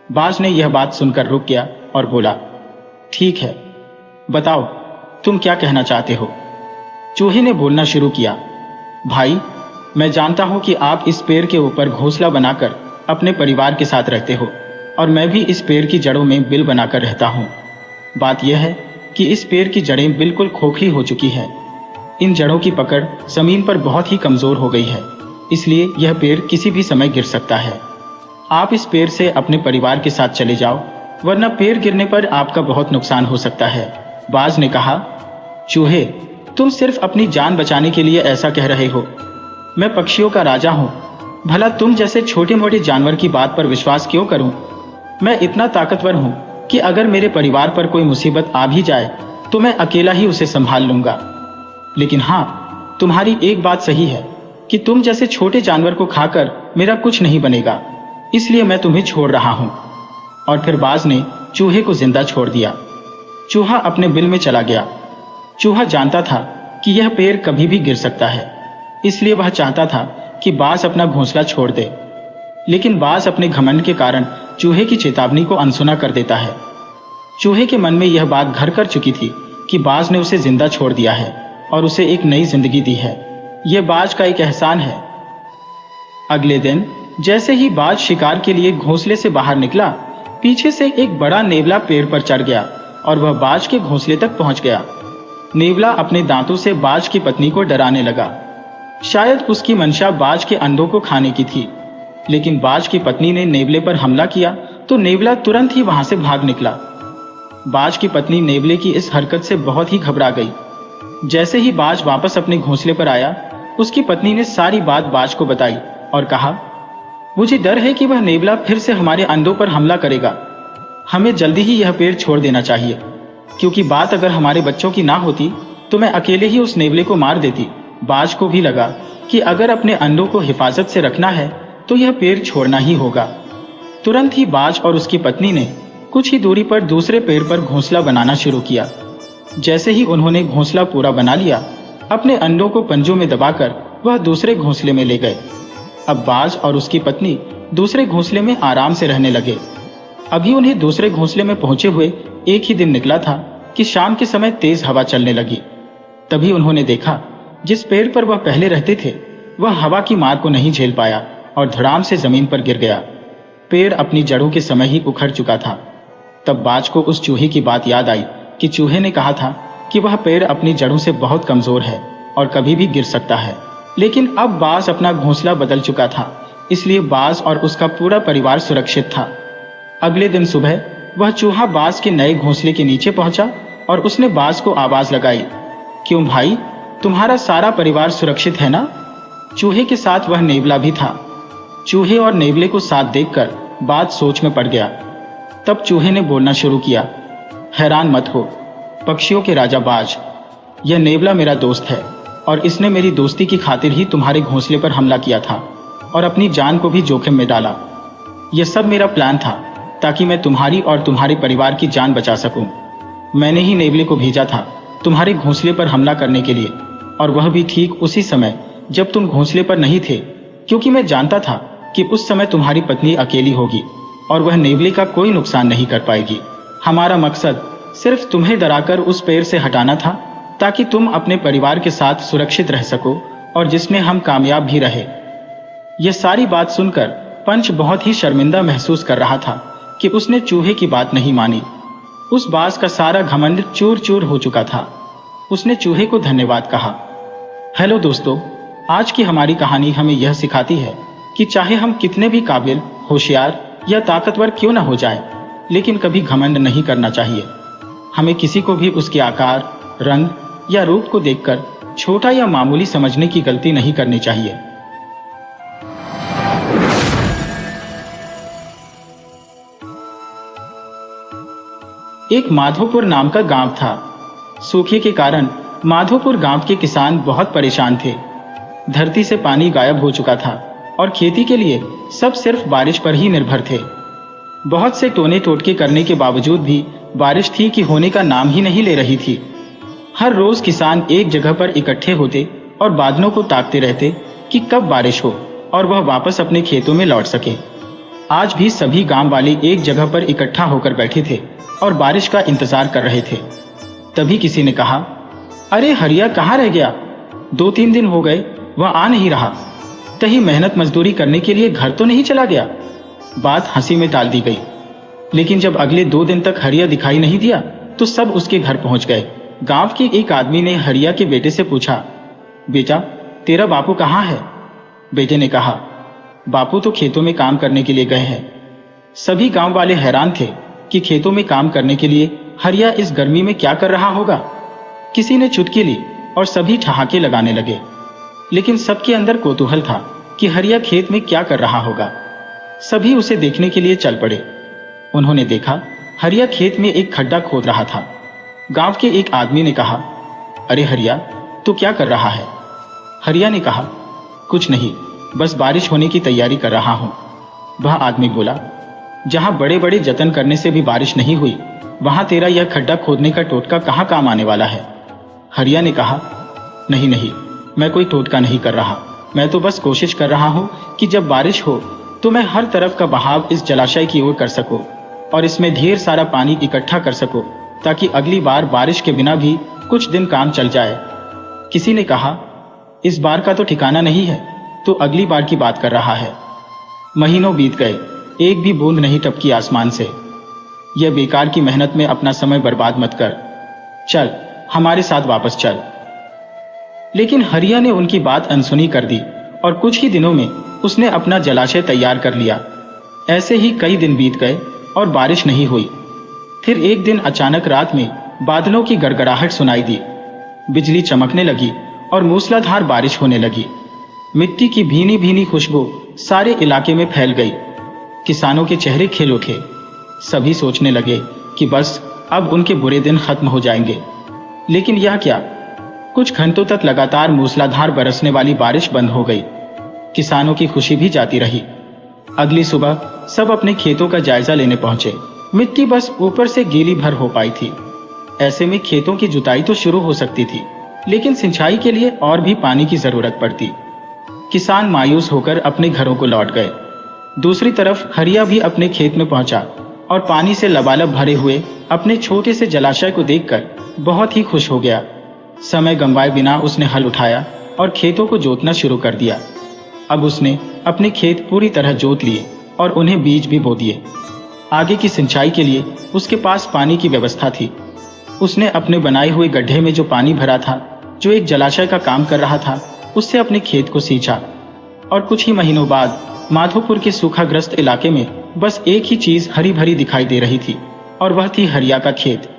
बाज ने यह बात सुनकर रुक गया और बोला, ठीक है, बताओ तुम क्या कहना चाहते हो। चूहे ने बोलना शुरू किया, भाई, मैं जानता हूं कि आप इस पेड़ के ऊपर घोंसला बनाकर अपने परिवार के साथ रहते हो और मैं भी इस पेड़ की जड़ों में बिल बनाकर रहता हूं। बात यह है कि इस पेड़ की जड़ें बिल्कुल खोखली हो चुकी है। इन जड़ों की पकड़ जमीन पर बहुत ही कमजोर हो गई है, इसलिए यह पेड़ किसी भी समय गिर सकता है। आप इस पेड़ से अपने परिवार के साथ चले जाओ, वरना पेड़ गिरने पर आपका बहुत नुकसान हो सकता है। बाज ने कहा, चूहे, तुम सिर्फ अपनी जान बचाने के लिए ऐसा कह रहे हो। मैं पक्षियों का राजा हूं, भला तुम जैसे छोटे मोटे जानवर की बात पर विश्वास क्यों करूं। मैं इतना ताकतवर हूं कि अगर मेरे परिवार पर कोई मुसीबत आ भी जाए तो मैं अकेला ही उसे संभाल लूंगा। लेकिन हाँ, तुम्हारी एक बात सही है कि तुम जैसे छोटे जानवर को खाकर मेरा कुछ नहीं बनेगा, इसलिए मैं तुम्हें छोड़ रहा हूं। और फिर बाज ने चूहे को जिंदा छोड़ दिया। चूहा अपने बिल में चला गया। चूहा जानता था कि यह पेड़ कभी भी गिर सकता है, इसलिए वह चाहता था कि बाज अपना घोंसला छोड़ दे। लेकिन बाज अपने घमंड के कारण चूहे की चेतावनी को अनसुना कर देता है। चूहे के मन में यह बात घर कर चुकी थी कि बाज ने उसे जिंदा छोड़ दिया है और उसे एक नई जिंदगी दी है। यह बाज का एक एहसान है। अगले दिन जैसे ही बाज शिकार के लिए घोंसले से बाहर निकला, पीछे से एक बड़ा नेवला पेड़ पर चढ़ गया और वह बाज के घोंसले तक पहुंच गया। नेवला अपने दांतों से बाज की पत्नी को डराने लगा। शायद उसकी मंशा बाज के अंडों को खाने की थी, लेकिन बाज की पत्नी ने नेवले पर हमला किया तो नेवला तुरंत ही वहां से भाग निकला। बाज की पत्नी नेवले की इस हरकत से बहुत ही घबरा गई। जैसे ही बाज वापस अपने घोंसले पर आया, उसकी पत्नी ने सारी बात बाज को बताई और कहा, मुझे डर है कि वह नेवला फिर से हमारे अंडों पर हमला करेगा। हमें जल्दी ही यह पेड़ छोड़ देना चाहिए, क्योंकि बात अगर हमारे बच्चों की ना होती तो मैं अकेले ही उस नेवले को मार देती। बाज को भी लगा कि अगर अपने अंडों को हिफाजत से रखना है तो यह पेड़ छोड़ना ही होगा। तुरंत ही बाज और उसकी पत्नी ने कुछ ही दूरी पर दूसरे पेड़ पर घोंसला बनाना शुरू किया। जैसे ही उन्होंने घोंसला पूरा बना लिया, अपने अंडों को पंजों में दबाकर वह दूसरे घोंसले में ले गए। अब बाज और उसकी पत्नी दूसरे घोंसले में आराम से रहने लगे। अभी उन्हें दूसरे घोंसले में पहुंचे हुए एक ही दिन निकला था कि शाम के समय तेज हवा चलने लगी। तभी उन्होंने देखा, जिस पेड़ पर वह पहले रहते थे वह हवा की मार को नहीं झेल पाया और धड़ाम से जमीन पर गिर गया। पेड़ अपनी जड़ों के समय ही उखड़ चुका था। तब बाज को उस चूहे की बात याद आई कि चूहे ने कहा था कि वह पेड़ अपनी जड़ों से बहुत कमजोर है और कभी भी गिर सकता है। लेकिन अब बाज अपना घोंसला बदल चुका था, इसलिए बाज और उसका पूरा परिवार सुरक्षित था। अगले दिन सुबह वह चूहा बाज के नए घोंसले के नीचे पहुंचा और उसने बाज को आवाज लगाई, क्यों भाई, तुम्हारा सारा परिवार सुरक्षित है ना? चूहे के साथ वह नेवला भी था। चूहे और नेवले को साथ देखकर बाज सोच में पड़ गया। तब चूहे ने बोलना शुरू किया, हैरान मत हो पक्षियों के राजा बाज, यह नेवला मेरा दोस्त है और इसने मेरी दोस्ती की खातिर ही तुम्हारे घोंसले पर हमला किया था और अपनी जान को भी जोखिम में डाला। यह सब मेरा प्लान था ताकि मैं तुम्हारी और तुम्हारे परिवार की जान बचा सकूं। मैंने ही नेवले को भेजा था तुम्हारे घोंसले पर हमला करने के लिए, और वह भी ठीक उसी समय जब तुम घोंसले पर नहीं थे, क्योंकि मैं जानता था कि उस समय तुम्हारी पत्नी अकेली होगी और वह नेवले का कोई नुकसान नहीं कर पाएगी। हमारा मकसद सिर्फ तुम्हें डराकर उस पेड़ से हटाना था, ताकि तुम अपने परिवार के साथ सुरक्षित रह सको, और जिसमें हम कामयाब भी रहे। यह सारी बात सुनकर पंच बहुत ही शर्मिंदा महसूस कर रहा था कि उसने चूहे की बात नहीं मानी। उस बाज का सारा घमंड चूर चूर हो चुका था। उसने चूहे को धन्यवाद कहा। हेलो दोस्तों, आज की हमारी कहानी हमें यह सिखाती है कि चाहे हम कितने भी काबिल, होशियार या ताकतवर क्यों न हो जाएं, लेकिन कभी घमंड नहीं करना चाहिए। हमें किसी को भी उसके आकार, रंग या रूप को देखकर छोटा या मामूली समझने की गलती नहीं करनी चाहिए। एक माधोपुर नाम का गांव था। सूखे के कारण माधोपुर गांव के किसान बहुत परेशान थे। धरती से पानी गायब हो चुका था और खेती के लिए सब सिर्फ बारिश पर ही निर्भर थे। बहुत से टोने टोटके करने के बावजूद भी बारिश थी कि होने का नाम ही नहीं ले रही थी। हर रोज किसान एक जगह पर इकट्ठे होते और बादलों को ताकते रहते कि कब बारिश हो और वह वापस अपने खेतों में लौट सके। आज भी सभी गांव वाले एक जगह पर इकट्ठा होकर बैठे थे और बारिश का इंतजार कर रहे थे। तभी किसी ने कहा, अरे हरिया कहाँ रह गया? 2-3 दिन हो गए, वह आ नहीं रहा। कहीं मेहनत मजदूरी करने के लिए घर तो नहीं चला गया? बात हंसी में टाल दी गई। लेकिन जब अगले 2 दिन तक हरिया दिखाई नहीं दिया तो सब उसके घर पहुंच गए। गांव के एक आदमी ने हरिया के बेटे से पूछा, बेटा, तेरा बापू कहाँ है? बेटे ने कहा, बापू तो खेतों में काम करने के लिए गए हैं। सभी गांव वाले हैरान थे कि खेतों में काम करने के लिए हरिया इस गर्मी में क्या कर रहा होगा। किसी ने चुटकी ली और सभी ठहाके लगाने लगे, लेकिन सबके अंदर कौतूहल था कि हरिया खेत में क्या कर रहा होगा। सभी उसे देखने के लिए चल पड़े। उन्होंने देखा हरिया खेत में एक खड्डा खोद रहा था। गांव के एक आदमी ने कहा, अरे हरिया, तू क्या कर रहा है? हरिया ने कहा, कुछ नहीं, बस बारिश होने की तैयारी कर रहा हूं। वह आदमी बोला, जहां बड़े बड़े जतन करने से भी बारिश नहीं हुई, वहां तेरा यह खड्डा खोदने का टोटका कहां काम आने वाला है? हरिया ने कहा, नहीं नहीं, मैं कोई टोटका नहीं कर रहा। मैं तो बस कोशिश कर रहा हूं कि जब बारिश हो तो मैं हर तरफ का बहाव इस जलाशय की ओर कर सकूं और इसमें ढेर सारा पानी इकट्ठा कर सकूं, ताकि अगली बार बारिश के बिना भी कुछ दिन काम चल जाए। किसी ने कहा, इस बार का तो ठिकाना नहीं है, तो अगली बार की बात कर रहा है। महीनों बीत गए, एक भी बूंद नहीं टपकी आसमान से। यह बेकार की मेहनत में अपना समय बर्बाद मत कर, चल हमारे साथ वापस चल। लेकिन हरिया ने उनकी बात अनसुनी कर दी और कुछ ही दिनों में उसने अपना जलाशय तैयार कर लिया। ऐसे ही कई दिन बीत गए और बारिश नहीं हुई। फिर एक दिन अचानक रात में बादलों की गड़गड़ाहट सुनाई दी, बिजली चमकने लगी और मूसलाधार बारिश होने लगी। मिट्टी की भीनी भीनी खुशबू सारे इलाके में फैल गई। किसानों के चेहरे खिल उठे। सभी सोचने लगे कि बस अब उनके बुरे दिन खत्म हो जाएंगे। लेकिन यह क्या, कुछ घंटों तक लगातार मूसलाधार बरसने वाली बारिश बंद हो गई। किसानों की खुशी भी जाती रही। अगली सुबह सब अपने खेतों का जायजा लेने पहुंचे। मिट्टी बस ऊपर से गीली भर हो पाई थी। ऐसे में खेतों की जुताई तो शुरू हो सकती थी, लेकिन सिंचाई के लिए और भी पानी की जरूरत पड़ती। किसान मायूस होकर अपने घरों को लौट गए। दूसरी तरफ हरिया भी अपने खेत में पहुंचा और पानी से लबालब भरे हुए अपने छोटे से जलाशय को देखकर बहुत ही खुश हो गया। समय गंवाए बिना उसने हल उठाया और खेतों को जोतना शुरू कर दिया। अब उसने अपने खेत पूरी तरह जोत लिए और उन्हें बीज भी बो दिए। आगे की सिंचाई के लिए उसके पास पानी की व्यवस्था थी। उसने अपने बनाए हुए गड्ढे में जो पानी भरा था, जो एक जलाशय का काम कर रहा था, उससे अपने खेत को सींचा। और कुछ ही महीनों बाद माधोपुर के सूखाग्रस्त इलाके में बस एक ही चीज हरी भरी दिखाई दे रही थी, और वह थी हरिया का खेत।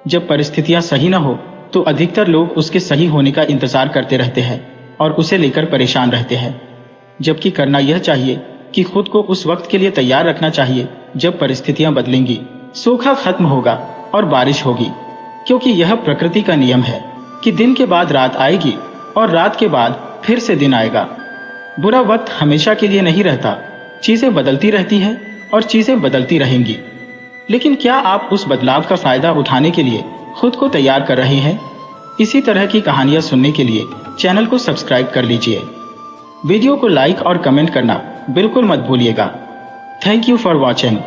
जब परिस्थितियां सही न हो तो अधिकतर लोग उसके सही होने का इंतजार करते रहते हैं और उसे लेकर परेशान रहते हैं, जबकि करना यह चाहिए कि खुद को उस वक्त के लिए तैयार रखना चाहिए जब परिस्थितियां बदलेंगी, सूखा खत्म होगा और बारिश होगी। क्योंकि यह प्रकृति का नियम है कि दिन के बाद रात आएगी और रात के बाद फिर से दिन आएगा। बुरा वक्त हमेशा के लिए नहीं रहता, चीजें बदलती रहती हैं और चीजें बदलती रहेंगी। लेकिन क्या आप उस बदलाव का फायदा उठाने के लिए खुद को तैयार कर रहे हैं इसी तरह की कहानियां सुनने के लिए चैनल को सब्सक्राइब कर लीजिए। वीडियो को लाइक और कमेंट करना बिल्कुल मत भूलिएगा। Thank you for watching.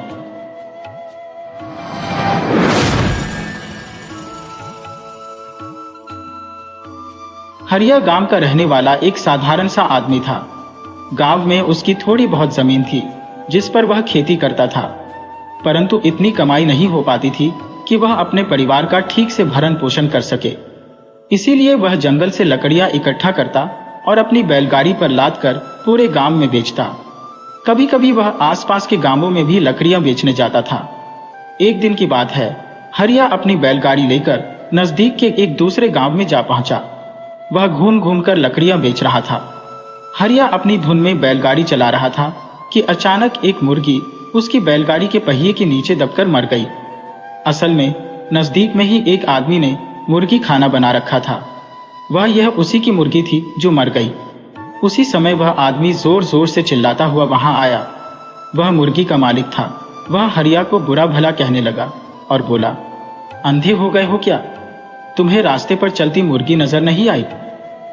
हरिया गांव का रहने वाला एक साधारण सा आदमी था। गांव में उसकी थोड़ी बहुत जमीन थी जिस पर वह खेती करता था, परंतु इतनी कमाई नहीं हो पाती थी कि वह अपने परिवार का ठीक से भरण पोषण कर सके। इसीलिए वह जंगल से लकड़ियां इकट्ठा करता और अपनी बैलगाड़ी पर लाद कर पूरे गांव में बेचता। कभी कभी वह आसपास के गांवों में भी लकड़ियां बेचने जाता था। एक दिन की बात है, हरिया अपनी बैलगाड़ी लेकर नजदीक के एक दूसरे गांव में जा पहुंचा। वह घूम घूम कर लकड़ियां बेच रहा था। हरिया अपनी धुन में बैलगाड़ी चला रहा था कि अचानक एक मुर्गी उसकी बैलगाड़ी के पहिए के नीचे दबकर मर गई। असल में नजदीक में ही एक आदमी ने मुर्गी खाना बना रखा था। यह उसी की मुर्गी थी जो मर गई। उसी समय वह आदमी जोर जोर से चिल्लाता हुआ वहां आया। वह मुर्गी का मालिक था। वह हरिया को बुरा भला कहने लगा और बोला, अंधे हो गए हो क्या? तुम्हें रास्ते पर चलती मुर्गी नजर नहीं आई?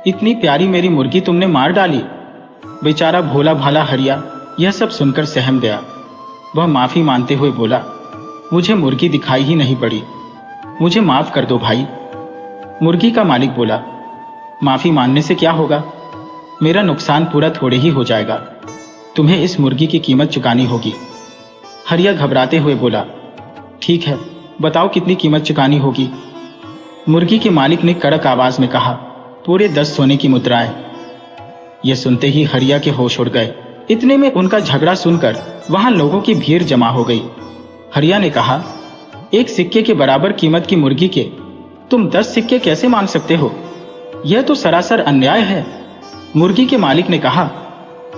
इतनी प्यारी मेरी मुर्गी तुमने मार डाली। बेचारा भोला भाला हरिया यह सब सुनकर सहम गया। वह माफी मांगते हुए बोला, मुझे मुर्गी दिखाई ही नहीं पड़ी, मुझे माफ कर दो भाई। मुर्गी का मालिक बोला, माफी मांगने से क्या होगा? मेरा नुकसान पूरा थोड़े ही हो जाएगा। तुम्हें इस मुर्गी की कीमत चुकानी होगी। हरिया घबराते हुए बोला, ठीक है, बताओ कितनी कीमत चुकानी होगी? मुर्गी के मालिक ने कड़क आवाज में कहा, पूरे 10 सोने की मुद्राएं। यह सुनते ही हरिया के होश उड़ गए। इतने में उनका झगड़ा सुनकर वहां लोगों की भीड़ जमा हो गई। हरिया ने कहा, एक सिक्के के बराबर कीमत की मुर्गी के तुम 10 सिक्के कैसे मान सकते हो? यह तो सरासर अन्याय है। मुर्गी के मालिक ने कहा,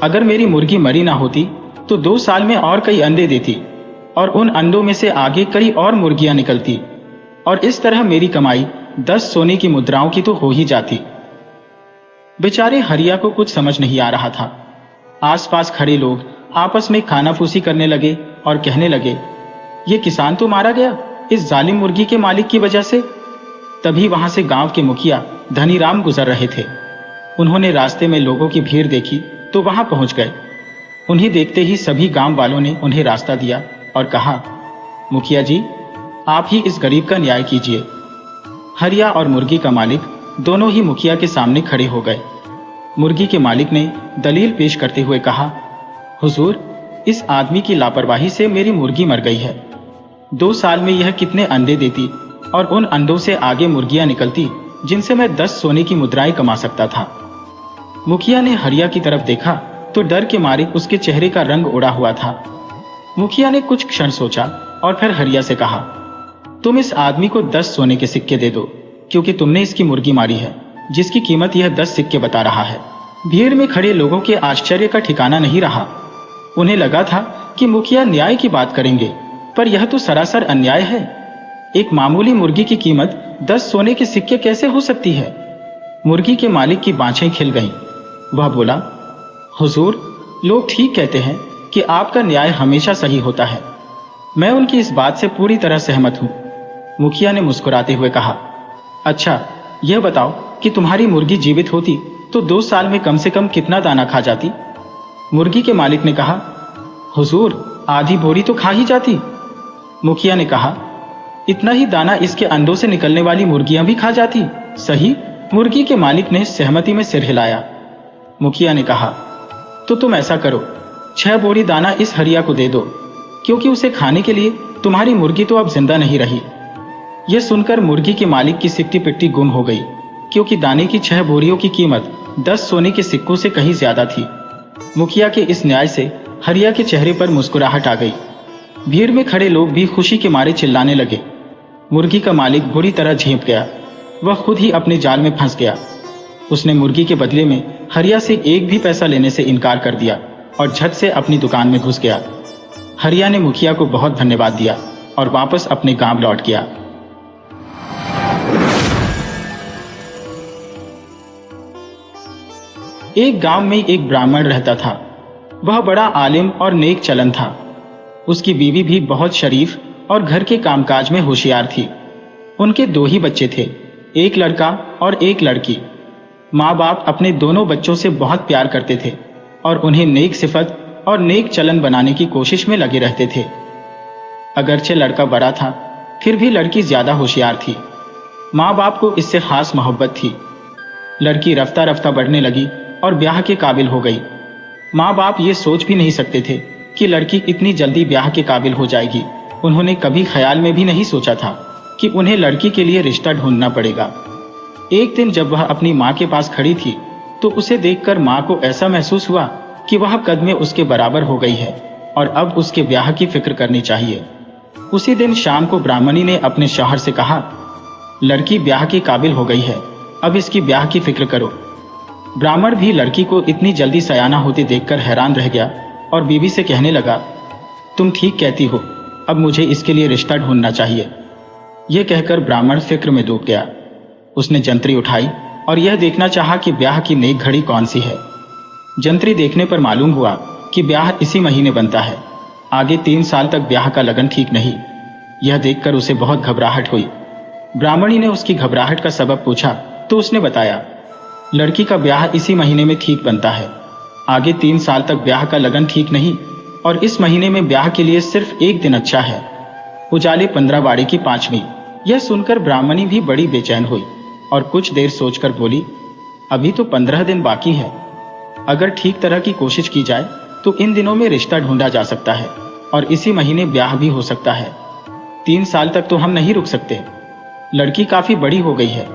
अगर मेरी मुर्गी मरी ना होती तो 2 साल में और कई अंडे देती और उन अंडों में से आगे कई और मुर्गियां निकलती और इस तरह मेरी कमाई 10 सोने की मुद्राओं की तो हो ही जाती। बेचारे हरिया को कुछ समझ नहीं आ रहा था। आसपास खड़े लोग आपस में खानाफूसी करने लगे और कहने लगे, ये किसान तो मारा गया इस जालिम मुर्गी के मालिक की वजह से। तभी वहां से गांव के मुखिया धनीराम गुजर रहे थे। उन्होंने रास्ते में लोगों की भीड़ देखी तो वहां पहुंच गए। उन्हें देखते ही सभी गांव वालों ने उन्हें रास्ता दिया और कहा, मुखिया जी, आप ही इस गरीब का न्याय कीजिए। हरिया और मुर्गी का मालिक दोनों ही मुखिया के सामने खड़े हो गए। मुर्गी के मालिक ने दलील पेश करते हुए कहा, हुजूर, इस आदमी की लापरवाही से मेरी मुर्गी मर गई है। 2 साल में यह कितने अंडे देती और उन अंडों से आगे मुर्गियां निकलती जिनसे मैं 10 सोने की मुद्राएं कमा सकता था। मुखिया ने हरिया की तरफ देखा तो डर के मारे उसके चेहरे का रंग उड़ा हुआ था। मुखिया ने कुछ क्षण सोचा और फिर हरिया से कहा, तुम इस आदमी को 10 सोने के सिक्के दे दो, क्योंकि तुमने इसकी मुर्गी मारी है जिसकी कीमत यह 10 सिक्के बता रहा है। भीड़ में खड़े लोगों के आश्चर्य का ठिकाना नहीं रहा। उन्हें लगा था कि मुखिया न्याय की बात करेंगे, पर यह तो सरासर अन्याय है। एक मामूली मुर्गी की कीमत 10 सोने के सिक्के कैसे हो सकती है? मुर्गी के मालिक की बाँछें खिल गईं। वह बोला, हुजूर, लोग ठीक कहते हैं कि आपका न्याय हमेशा सही होता है। मैं उनकी इस बात से पूरी तरह सहमत हूं। मुखिया ने मुस्कुराते हुए कहा, अच्छा, यह बताओ कि तुम्हारी मुर्गी जीवित होती तो 2 साल में कम से कम कितना दाना खा जाती? मुर्गी के मालिक ने कहा, हुजूर, आधी बोरी तो खा ही जाती। मुखिया ने कहा, इतना ही दाना इसके अंडों से निकलने वाली मुर्गियां भी खा जाती। सही? मुर्गी के मालिक ने सहमति में सिर हिलाया। मुखिया ने कहा, तो तुम ऐसा करो, 6 बोरी दाना इस हरिया को दे दो, क्योंकि उसे खाने के लिए तुम्हारी मुर्गी तो अब जिंदा नहीं रही। यह सुनकर मुर्गी के मालिक की सिकटी पिट्टी गुम हो गई, क्योंकि दाने की 6 बोरियों की कीमत 10 सोने के सिक्कों से कहीं ज्यादा थी। मुखिया के इस न्याय से हरिया के चेहरे पर मुस्कुराहट आ गई। भीड़ में खड़े लोग भी खुशी के मारे चिल्लाने लगे। मुर्गी का मालिक बुरी तरह झेंप गया। वह खुद ही अपने जाल में फंस गया। उसने मुर्गी के बदले में हरिया से एक भी पैसा लेने से इनकार कर दिया और झट से अपनी दुकान में घुस गया। हरिया ने मुखिया को बहुत धन्यवाद दिया और वापस अपने गांव लौट गया। एक गांव में एक ब्राह्मण रहता था। वह बड़ा आलिम और नेक चलन था। उसकी बीवी भी बहुत शरीफ और घर के कामकाज में होशियार थी। उनके 2 ही बच्चे थे, एक लड़का और एक लड़की। माँ बाप अपने दोनों बच्चों से बहुत प्यार करते थे और उन्हें नेक सिफत और नेक चलन बनाने की कोशिश में लगे रहते थे। अगरचे लड़का बड़ा था, फिर भी लड़की ज्यादा होशियार थी। माँ बाप को इससे खास मोहब्बत थी। लड़की रफ्ता रफ्ता बढ़ने लगी और ब्याह के काबिल हो गई। माँ बाप ये सोच भी नहीं सकते थे कि लड़की इतनी जल्दी ब्याह के काबिल हो जाएगी। उन्होंने कभी ख्याल में भी नहीं सोचा था कि उन्हें लड़की के लिए रिश्ता ढूंढना पड़ेगा। एक दिन जब वह अपनी माँ के पास खड़ी थी तो उसे देखकर माँ को ऐसा महसूस हुआ कि वह कद में उसके बराबर हो गई है और अब उसके ब्याह की फिक्र करनी चाहिए। उसी दिन शाम को ब्राह्मणी ने अपने शौहर से कहा, लड़की ब्याह की काबिल हो गई है, अब इसकी ब्याह की फिक्र करो। ब्राह्मण भी लड़की को इतनी जल्दी सयाना होते देखकर हैरान रह गया और बीवी से कहने लगा, तुम ठीक कहती हो, अब मुझे इसके लिए रिश्ता ढूंढना चाहिए। यह कहकर ब्राह्मण फिक्र में डूब गया। उसने जंतरी उठाई और यह देखना चाहा कि ब्याह की नेक घड़ी कौन सी है। जंतरी देखने पर मालूम हुआ कि ब्याह इसी महीने बनता है। आगे 3 साल तक ब्याह का लगन ठीक नहीं। यह देखकर उसे बहुत घबराहट हुई। ब्राह्मणी ने उसकी घबराहट का सबब पूछा तो उसने बताया, लड़की का ब्याह इसी महीने में ठीक बनता है। आगे 3 साल तक ब्याह का लगन ठीक नहीं और इस महीने में ब्याह के लिए सिर्फ एक दिन अच्छा है, उजाले 15 बाड़े की 5वीं। यह सुनकर ब्राह्मणी भी बड़ी बेचैन हुई और कुछ देर सोचकर बोली, अभी तो 15 दिन बाकी है। अगर ठीक तरह की कोशिश की जाए तो इन दिनों में रिश्ता ढूंढा जा सकता है और इसी महीने ब्याह भी हो सकता है। 3 साल तक तो हम नहीं रुक सकते, लड़की काफी बड़ी हो गई है।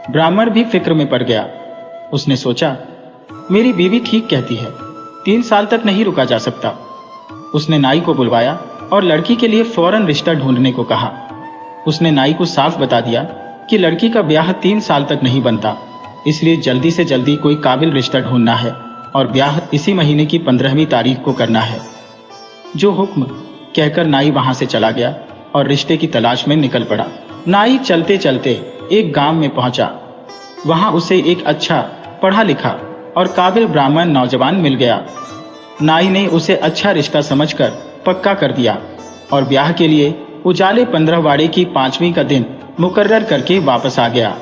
ब्राह्मण भी फिक्र में पड़ गया। उसने सोचा, मेरी बीवी ठीक कहती है, 3 साल तक नहीं रुका जा सकता। उसने नाई को बुलवाया और लड़की के लिए फौरन रिश्ता ढूंढने को कहा। उसने नाई को साफ बता दिया कि लड़की का ब्याह 3 साल तक नहीं बनता, इसलिए जल्दी से जल्दी कोई काबिल रिश्ता ढूंढना है और ब्याह इसी महीने की 15वीं तारीख को करना है। जो हुक्म, कहकर नाई वहां से चला गया और रिश्ते की तलाश में निकल पड़ा। नाई चलते चलते एक गांव में पहुंचा। वहां उसे एक अच्छा पढ़ा लिखा और काबिल ब्राह्मण नौजवान मिल गया। नाई ने उसे अच्छा रिश्ता समझकर पक्का कर दिया और ब्याह के लिए उजाले 15 बाड़े की 5वीं का दिन मुकर्रर करके वापस आ गया।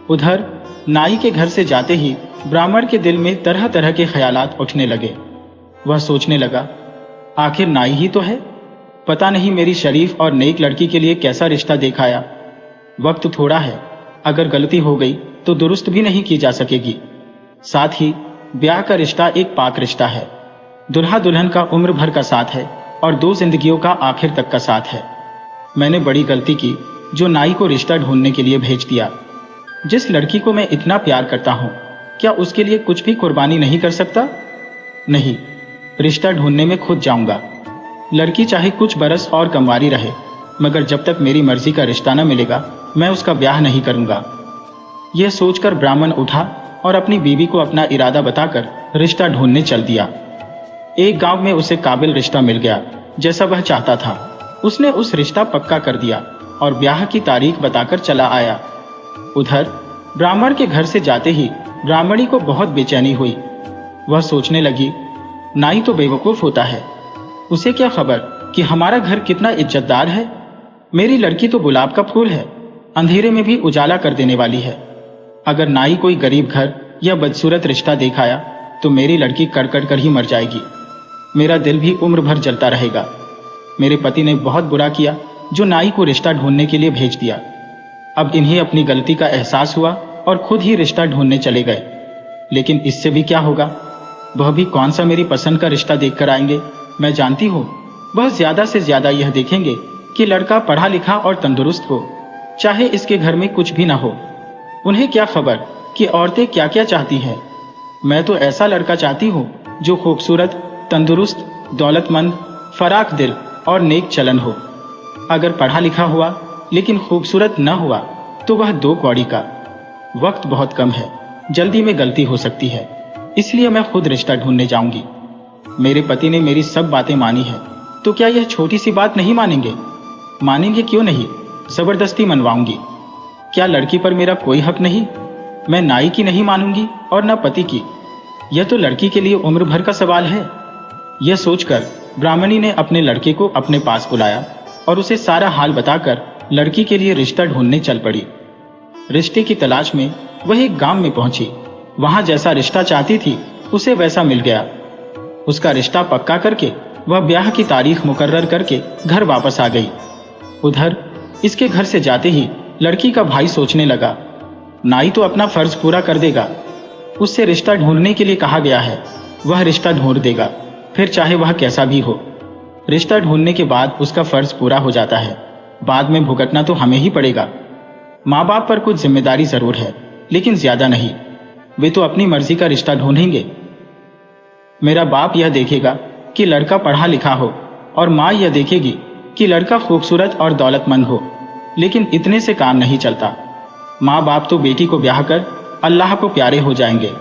उधर नाई के घर से जाते ही ब्राह्मण के दिल में तरह तरह के ख्यालात उठने लगे। वह सोचने लगा, आखिर नाई ही तो है, पता नहीं मेरी शरीफ और नेक लड़की के लिए कैसा रिश्ता दिखाया। वक्त थोड़ा है, अगर गलती हो गई तो दुरुस्त भी नहीं की जा सकेगी। साथ ही ब्याह का रिश्ता एक पाक रिश्ता है। दुल्हा दुल्हन का उम्र भर का साथ है और 2 जिंदगियों का आखिर तक का साथ है। मैंने बड़ी गलती की जो नाई को रिश्ता ढूंढने के लिए भेज दिया। जिस लड़की को मैं इतना प्यार करता हूं, क्या उसके लिए कुछ भी कुर्बानी नहीं कर सकता? नहीं, रिश्ता ढूंढने में खुद जाऊंगा। लड़की चाहे कुछ बरस और कमवारी रहे, मगर जब तक मेरी मर्जी का रिश्ता न मिलेगा मैं उसका ब्याह नहीं करूंगा। यह सोचकर ब्राह्मण उठा और अपनी बीवी को अपना इरादा बताकर रिश्ता ढूंढने चल दिया। एक गांव में उसे काबिल रिश्ता मिल गया जैसा वह चाहता था। उसने उस रिश्ता पक्का कर दिया और ब्याह की तारीख बताकर चला आया। उधर ब्राह्मण के घर से जाते ही ब्राह्मणी को बहुत बेचैनी हुई। वह सोचने लगी, नाई तो बेवकूफ होता है, उसे क्या खबर कि हमारा घर कितना इज्जतदार है। मेरी लड़की तो गुलाब का फूल है, अंधेरे में भी उजाला कर देने वाली है। अगर नाई कोई गरीब घर या बदसूरत रिश्ता दिखाया तो मेरी लड़की कड़कड़ कर ही मर जाएगी। मेरा दिल भी उम्र भर जलता रहेगा। मेरे पति ने बहुत बुरा किया जो नाई को रिश्ता ढूंढने के लिए भेज दिया। अब इन्हें अपनी गलती का एहसास हुआ और खुद ही रिश्ता ढूंढने चले गए। लेकिन इससे भी क्या होगा, वह भी कौन सा मेरी पसंद का रिश्ता देखकर आएंगे। मैं जानती हूँ वह ज्यादा से ज्यादा यह देखेंगे कि लड़का पढ़ा लिखा और तंदुरुस्त हो, चाहे इसके घर में कुछ भी ना हो। उन्हें क्या खबर कि औरतें क्या क्या चाहती हैं। मैं तो ऐसा लड़का चाहती हूँ जो खूबसूरत, तंदुरुस्त, दौलतमंद, फराक दिल और नेक चलन हो। अगर पढ़ा लिखा हुआ लेकिन खूबसूरत न हुआ तो वह 2 कौड़ी का। वक्त बहुत कम है, जल्दी में गलती हो सकती है, इसलिए मैं खुद रिश्ता ढूंढने जाऊंगी। मेरे पति ने मेरी सब बातें मानी है, तो क्या यह छोटी सी बात नहीं मानेंगे? मानेंगे क्यों नहीं, जबरदस्ती मनवाऊंगी। क्या लड़की पर मेरा कोई हक नहीं? मैं नाई की नहीं मानूंगी और न पति की। यह तो लड़की के लिए उम्र भर का सवाल है। यह सोचकर ब्राह्मणी ने अपने लड़के को अपने पास बुलाया और उसे सारा हाल बताकर लड़की के लिए रिश्ता ढूंढने चल पड़ी। रिश्ते की तलाश में वह एक गांव में पहुंची। वहां जैसा रिश्ता चाहती थी उसे वैसा मिल गया। उसका रिश्ता पक्का करके वह ब्याह की तारीख मुकर्रर करके घर वापस आ गई। उधर इसके घर से जाते ही लड़की का भाई सोचने लगा, नाई तो अपना फर्ज पूरा कर देगा, उससे रिश्ता ढूंढने के लिए कहा गया है, वह रिश्ता ढूंढ देगा, फिर चाहे वह कैसा भी हो। रिश्ता ढूंढने के बाद उसका फर्ज पूरा हो जाता है, बाद में भुगतना तो हमें ही पड़ेगा। माँ बाप पर कुछ जिम्मेदारी जरूर है, लेकिन ज्यादा नहीं, वे तो अपनी मर्जी का रिश्ता ढूंढेंगे। मेरा बाप यह देखेगा कि लड़का पढ़ा लिखा हो और माँ यह देखेगी कि लड़का खूबसूरत और दौलतमंद हो, लेकिन इतने से काम नहीं चलता। माँ बाप तो बेटी को ब्याह कर अल्लाह को प्यारे हो जाएंगे।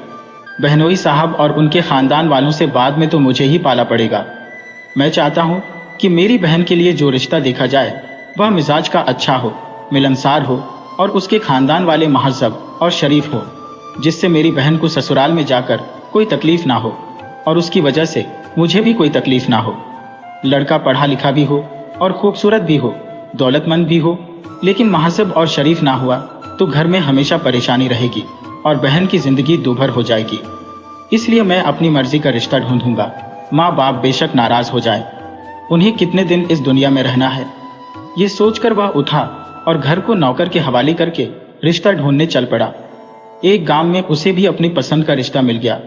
बहनोई साहब और उनके खानदान वालों से बाद में तो मुझे ही पाला पड़ेगा। मैं चाहता हूँ कि मेरी बहन के लिए जो रिश्ता देखा जाए वह मिजाज का अच्छा हो, मिलनसार हो और उसके खानदान वाले महज़ब और शरीफ हो, जिससे मेरी बहन को ससुराल में जाकर कोई तकलीफ ना हो और उसकी वजह से मुझे भी कोई तकलीफ ना हो। लड़का पढ़ा लिखा भी हो और खूबसूरत भी हो, दौलतमंद भी हो, लेकिन महज़ब और शरीफ ना हुआ तो घर में हमेशा परेशानी रहेगी और बहन की जिंदगी दूभर हो जाएगी। इसलिए मैं अपनी मर्जी का रिश्ता ढूंढूंगा। माँ बाप बेशक नाराज हो जाए, उन्हें कितने दिन इस दुनिया में रहना है। ये सोचकर वह उठा और घर को नौकर के हवाले करके रिश्ता ढूंढने चल पड़ा। एक गांव में उसे भी अपनी पसंद का रिश्ता मिल गया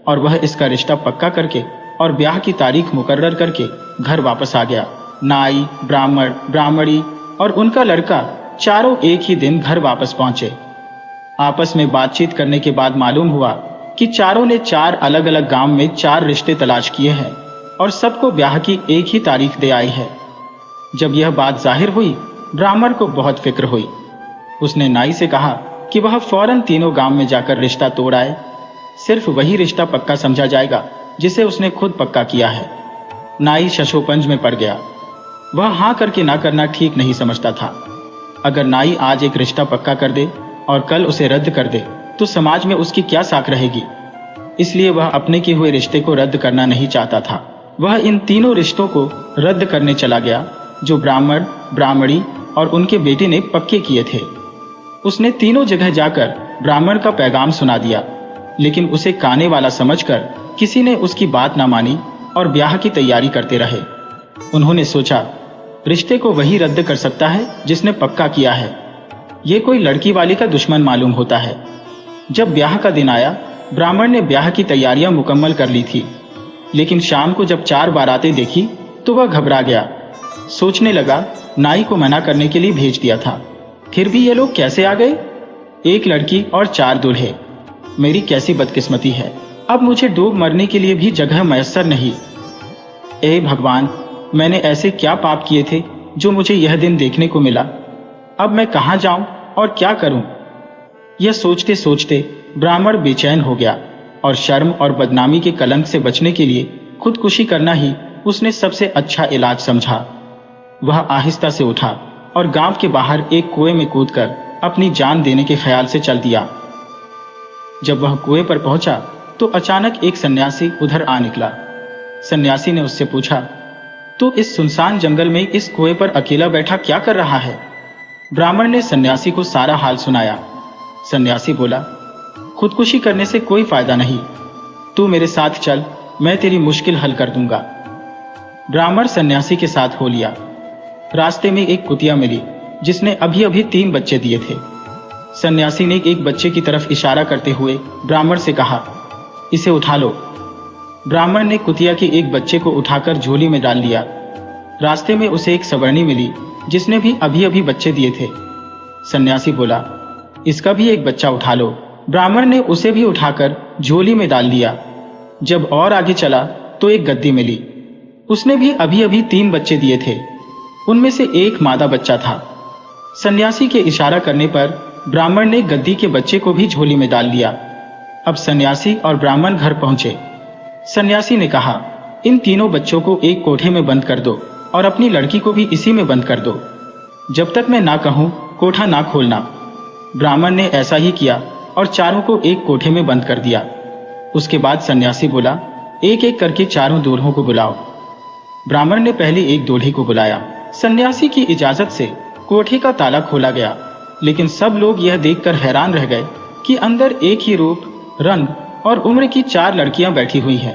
और वह इसका रिश्ता पक्का करके और ब्याह की तारीख मुकर्रर करके घर वापस आ गया। नाई, ब्राह्मण, ब्राह्मणी और उनका लड़का चारों एक ही दिन घर वापस पहुंचे। आपस में बातचीत करने के बाद मालूम हुआ कि चारों ने 4 अलग अलग गांव में 4 रिश्ते तलाश किए हैं और सबको ब्याह की एक ही तारीख दे आई है। जब यह बात जाहिर हुई, ब्राह्मण को बहुत फिक्र हुई। उसने नाई से कहा कि वह फौरन तीनों गांव में जाकर रिश्ता तोड़ आए। सिर्फ वही रिश्ता पक्का समझा जाएगा जिसे उसने खुद पक्का किया है। नाई शशोपंज में पड़ गया। वह हाँ करके ना करना ठीक नहीं समझता था। अगर नाई आज एक रिश्ता पक्का कर दे और कल उसे रद्द कर दे तो समाज में उसकी क्या साख रहेगी। इसलिए वह अपने किए हुए रिश्ते को रद्द करना नहीं चाहता था। वह इन तीनों रिश्तों को रद्द करने चला गया जो ब्राह्मण, ब्राह्मणी और उनके बेटे ने पक्के किए थे। उसने तीनों जगह जाकर ब्राह्मण का पैगाम सुना दिया, लेकिन उसे काने वाला समझकर किसी ने उसकी बात ना मानी और ब्याह की तैयारी करते रहे। उन्होंने सोचा, रिश्ते को वही रद्द कर सकता है जिसने पक्का किया है। ये कोई लड़की वाले का दुश्मन मालूम होता है। जब ब्याह का दिन आया, ब्राह्मण ने ब्याह की तैयारियां मुकम्मल कर ली थी, लेकिन शाम को जब 4 बारातें देखी तो वह घबरा गया। सोचने लगा, नाई को मना करने के लिए भेज दिया था, फिर भी ये लोग कैसे आ गए? एक लड़की और 4 दूल्हे, मेरी कैसी बदकिस्मती है। अब मुझे डूब मरने के लिए भी जगह मयस्सर नहीं। ए भगवान, मैंने ऐसे क्या पाप किए थे जो मुझे यह दिन देखने को मिला। अब मैं कहाँ जाऊं और क्या करूं? यह सोचते सोचते ब्राह्मण बेचैन हो गया और शर्म और बदनामी के कलंक से बचने के लिए खुदकुशी करना ही उसने सबसे अच्छा इलाज समझा। वह आहिस्ता से उठा और गांव के बाहर एक कुएं में कूदकर अपनी जान देने के ख्याल से चल दिया। जब वह कुएं पर पहुंचा तो अचानक एक सन्यासी उधर आ निकला। सन्यासी ने उससे पूछा, तो इस सुनसान जंगल में इस कुएं पर अकेला बैठा क्या कर रहा है? ब्राह्मण ने सन्यासी को सारा हाल सुनाया। सन्यासी बोला, खुदकुशी करने से कोई फायदा नहीं, तू मेरे साथ चल, मैं तेरी मुश्किल हल कर दूंगा। ब्राह्मण सन्यासी के साथ हो लिया। रास्ते में एक कुतिया मिली जिसने अभी अभी 3 बच्चे दिए थे। सन्यासी ने एक बच्चे की तरफ इशारा करते हुए ब्राह्मण से कहा, इसे उठा लो। ब्राह्मण ने कुतिया के एक बच्चे को उठाकर झोली में डाल लिया। रास्ते में उसे एक सवर्णी मिली जिसने भी अभी अभी बच्चे दिए थे। सन्यासी बोला, इसका भी एक बच्चा उठा लो। ब्राह्मण ने उसे भी उठाकर झोली में डाल लिया। जब और आगे चला तो एक गद्दी मिली, उसने भी अभी अभी 3 बच्चे दिए थे, उनमें से एक मादा बच्चा था। सन्यासी के इशारा करने पर ब्राह्मण ने गद्दी के बच्चे को भी झोली में डाल लिया। अब सन्यासी और ब्राह्मण घर पहुंचे। सन्यासी ने कहा, इन तीनों बच्चों को एक कोठे में बंद कर दो और अपनी लड़की को भी इसी में बंद कर दो। जब तक मैं ना कहूं कोठा ना खोलना। ब्राह्मण ने ऐसा ही किया और चारों को एक कोठे में बंद कर दिया। उसके बाद सन्यासी बोला, एक एक करके चारों दूल्हों को बुलाओ। ब्राह्मण ने पहले एक दूल्हे को बुलाया। सन्यासी की इजाजत से कोठे का ताला खोला गया। लेकिन सब लोग यह देखकर हैरान रह गए कि अंदर एक ही रूप, रंग और उम्र की 4 लड़कियां बैठी हुई हैं।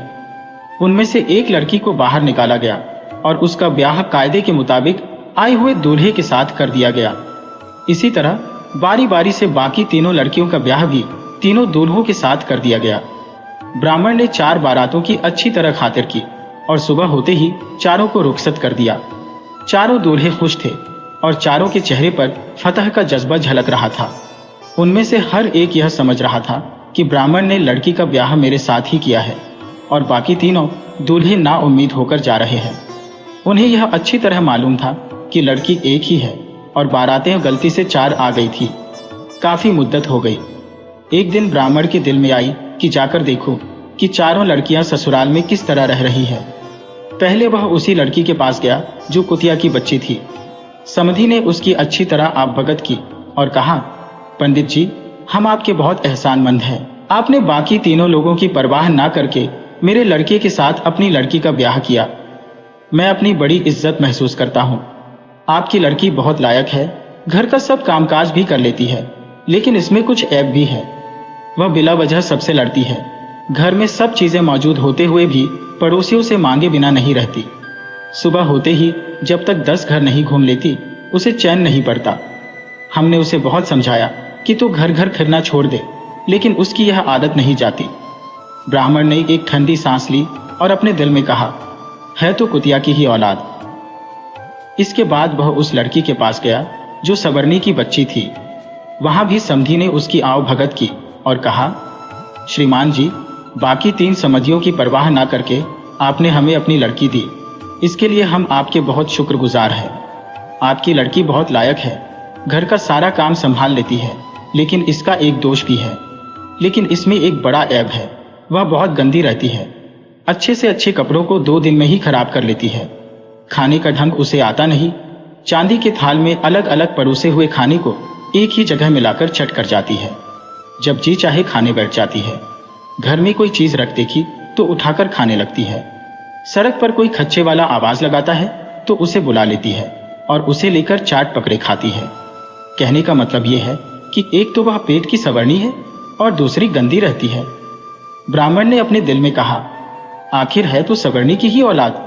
उनमें से एक लड़की को बाहर निकाला गया और उसका ब्याह कायदे के मुताबिक आए हुए दूल्हे के साथ कर दिया गया। इसी तरह बारी बारी से बाकी तीनों लड़कियों का ब्याह भी तीनों दूल्हों के साथ कर दिया गया। ब्राह्मण ने 4 बारातों की अच्छी तरह खातिर की और सुबह होते ही चारों को रुखसत कर दिया। चारों दूल्हे खुश थे और चारों के चेहरे पर फतह का जज्बा झलक रहा था। उनमें से हर एक यह समझ रहा था कि ब्राह्मण ने लड़की का ब्याह मेरे साथ ही किया है और बाकी तीनों दूल्हे नाउम्मीद होकर जा रहे हैं। उन्हें यह अच्छी तरह मालूम था कि लड़की एक ही है और बारातें गलती से 4 आ गई थी। काफी मुद्दत हो गई। एक दिन ब्राह्मण के दिल में आई कि जाकर देखो कि चारों लड़कियां ससुराल में किस तरह रह रही है। पहले वह उसी लड़की के पास गया जो कुतिया की बच्ची थी। समधी ने उसकी अच्छी तरह आवभगत की और कहा, पंडित जी, हम आपके बहुत एहसानमंद हैं। आपने बाकी तीनों लोगों की परवाह ना करके मेरे लड़के के साथ अपनी लड़की का ब्याह किया। मैं अपनी बड़ी इज्जत महसूस करता हूँ। आपकी लड़की बहुत लायक है, घर का सब कामकाज भी कर लेती है, लेकिन इसमें कुछ ऐब भी है। वह बिला वजह सबसे लड़ती है। घर में सब चीजें मौजूद होते हुए भी पड़ोसियों से मांगे बिना नहीं रहती। सुबह होते ही जब तक 10 घर नहीं घूम लेती उसे चैन नहीं पड़ता। हमने उसे बहुत समझाया कि तू घर घर फिरना छोड़ दे, लेकिन उसकी यह आदत नहीं जाती। ब्राह्मण ने एक ठंडी सांस ली और अपने दिल में कहा, है तो कुतिया की ही औलाद। इसके बाद वह उस लड़की के पास गया जो सवर्णी की बच्ची थी। वहां भी समधी ने उसकी आव भगत की और कहा, श्रीमान जी, बाकी 3 समधियों की परवाह ना करके आपने हमें अपनी लड़की दी, इसके लिए हम आपके बहुत शुक्रगुजार हैं। आपकी लड़की बहुत लायक है, घर का सारा काम संभाल लेती है, लेकिन इसका एक दोष भी है। लेकिन इसमें एक बड़ा ऐब है, वह बहुत गंदी रहती है। अच्छे से अच्छे कपड़ों को 2 दिन में ही खराब कर लेती है। खाने का ढंग उसे आता नहीं। चांदी के थाल में अलग अलग परोसे हुए खाने को एक ही जगह मिलाकर चट कर जाती है। जब जी चाहे खाने बैठ जाती है। घर में कोई चीज रख देखी तो उठाकर खाने लगती है। सड़क पर कोई खच्चे वाला आवाज लगाता है तो उसे बुला लेती है और उसे लेकर चाट पकड़े खाती है। कहने का मतलब यह है कि एक तो वह पेट की सवर्णी है और दूसरी गंदी रहती है। ब्राह्मण ने अपने दिल में कहा, आखिर है तो सवर्णी की ही औलाद।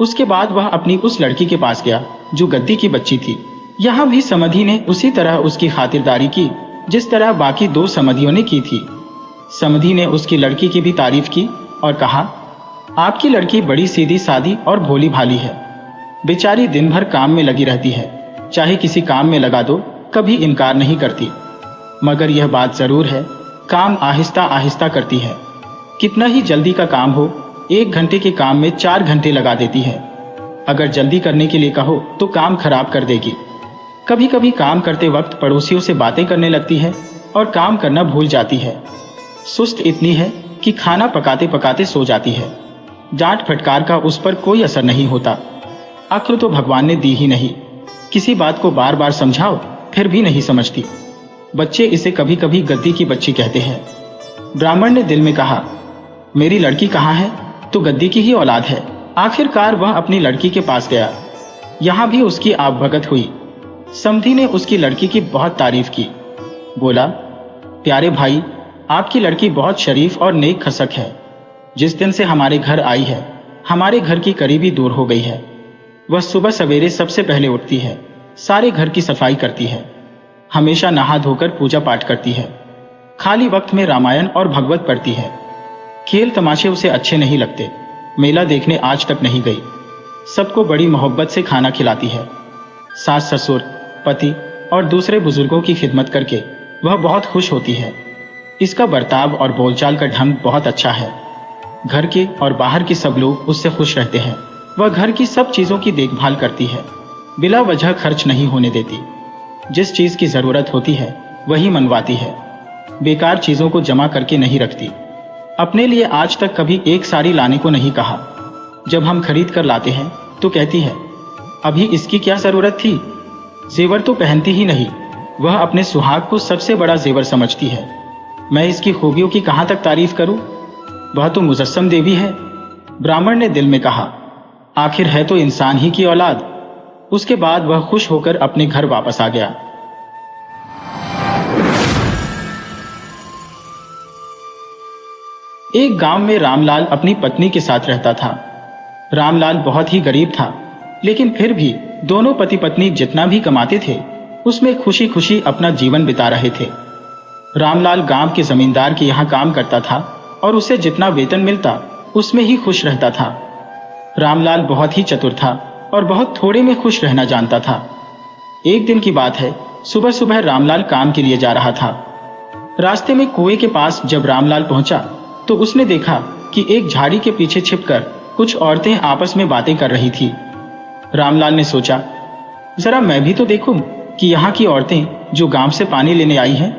उसके बाद वह अपनी उस लड़की के पास गया जो गद्दी की बच्ची थी। यहां भी समधी ने उसी तरह उसकी खातिरदारी की जिस तरह बाकी 2 समधियों ने की थी। समधी ने उसकी लड़की की भी तारीफ की और कहा, आपकी लड़की बड़ी सीधी सादी और भोली भाली है। बेचारी दिन भर काम में लगी रहती है, चाहे किसी काम में लगा दो कभी इनकार नहीं करती। मगर यह बात जरूर है, काम आहिस्ता आहिस्ता करती है। कितना ही जल्दी का काम हो, 1 घंटे के काम में 4 घंटे लगा देती है। अगर जल्दी करने के लिए कहो तो काम खराब कर देगी। कभी कभी काम करते वक्त पड़ोसियों से बातें करने लगती है और काम करना भूल जाती है। सुस्त इतनी है कि खाना पकाते पकाते सो जाती है। डांट फटकार का उस पर कोई असर नहीं होता। अक्ल तो भगवान ने दी ही नहीं। किसी बात को बार बार समझाओ फिर भी नहीं समझती। बच्चे इसे कभी कभी गद्दी की बच्ची कहते हैं। ब्राह्मण ने दिल में कहा, मेरी लड़की कहाँ है? तो गद्दी की ही औलाद है। आखिरकार वह अपनी लड़की के पास गया। यहां भी उसकी आवभगत हुई। समधी ने उसकी लड़की की बहुत तारीफ की। बोला, प्यारे भाई, आपकी लड़की बहुत शरीफ और नेक खसक है। जिस दिन से हमारे घर आई है, हमारे घर की करीबी दूर हो गई है। वह सुबह सवेरे सबसे पहले उठती है, सारे घर की सफाई करती है, हमेशा नहा धोकर पूजा पाठ करती है। खाली वक्त में रामायण और भगवत पढ़ती है। खेल तमाशे उसे अच्छे नहीं लगते। मेला देखने आज तक नहीं गई। सबको बड़ी मोहब्बत से खाना खिलाती है। सास ससुर, पति और दूसरे बुजुर्गों की खिदमत करके वह बहुत खुश होती है। इसका बर्ताव और बोलचाल का ढंग बहुत अच्छा है। घर के और बाहर के सब लोग उससे खुश रहते हैं। वह घर की सब चीजों की देखभाल करती है, बिला वजह खर्च नहीं होने देती। जिस चीज की जरूरत होती है वही मनवाती है। बेकार चीजों को जमा करके नहीं रखती। अपने लिए आज तक कभी एक साड़ी लाने को नहीं कहा। जब हम खरीद कर लाते हैं तो कहती है, अभी इसकी क्या जरूरत थी? जेवर तो पहनती ही नहीं। वह अपने सुहाग को सबसे बड़ा जेवर समझती है। मैं इसकी खूबियों की कहां तक तारीफ करूं? वह तो मुजस्सम देवी है। ब्राह्मण ने दिल में कहा, आखिर है तो इंसान ही की औलाद। उसके बाद वह खुश होकर अपने घर वापस आ गया। एक गांव में रामलाल अपनी पत्नी के साथ रहता था। रामलाल बहुत ही गरीब था, लेकिन फिर भी दोनों पति पत्नी जितना भी कमाते थे उसमें खुशी खुशी अपना जीवन बिता रहे थे। रामलाल गांव के जमींदार के यहाँ काम करता था और उसे जितना वेतन मिलता उसमें ही खुश रहता था। रामलाल बहुत ही चतुर था और बहुत थोड़े में खुश रहना जानता था। एक दिन की बात है, सुबह सुबह रामलाल काम के लिए जा रहा था। रास्ते में कुएं के पास जब रामलाल पहुंचा तो उसने देखा कि एक झाड़ी के पीछे छिपकर कुछ औरतें आपस में बातें कर रही थी। रामलाल ने सोचा, जरा मैं भी तो देखूं कि यहाँ की औरतें जो गांव से पानी लेने आई हैं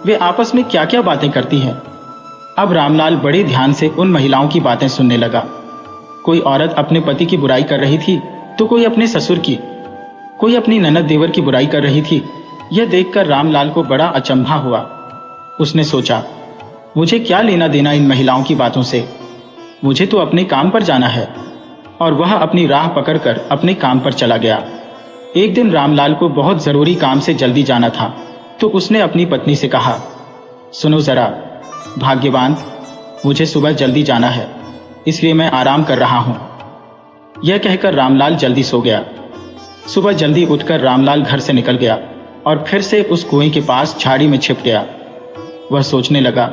वे आपस में क्या क्या बातें करती हैं। अब रामलाल बड़े ध्यान से उन महिलाओं की बातें सुनने लगा। कोई औरत अपने पति की बुराई कर रही थी तो कोई अपने ससुर की, कोई अपनी ननद देवर की बुराई कर रही थी। यह देखकर रामलाल को बड़ा अचंभा हुआ। उसने सोचा, मुझे क्या लेना देना इन महिलाओं की बातों से, मुझे तो अपने काम पर जाना है। और वह अपनी राह पकड़कर अपने काम पर चला गया। एक दिन रामलाल को बहुत जरूरी काम से जल्दी जाना था तो उसने अपनी पत्नी से कहा, सुनो जरा भाग्यवान, मुझे सुबह जल्दी जाना है, इसलिए मैं आराम कर रहा हूं। यह कहकर रामलाल जल्दी सो गया। सुबह जल्दी उठकर रामलाल घर से निकल गया और फिर से उस कुएं के पास झाड़ी में छिप गया। वह सोचने लगा,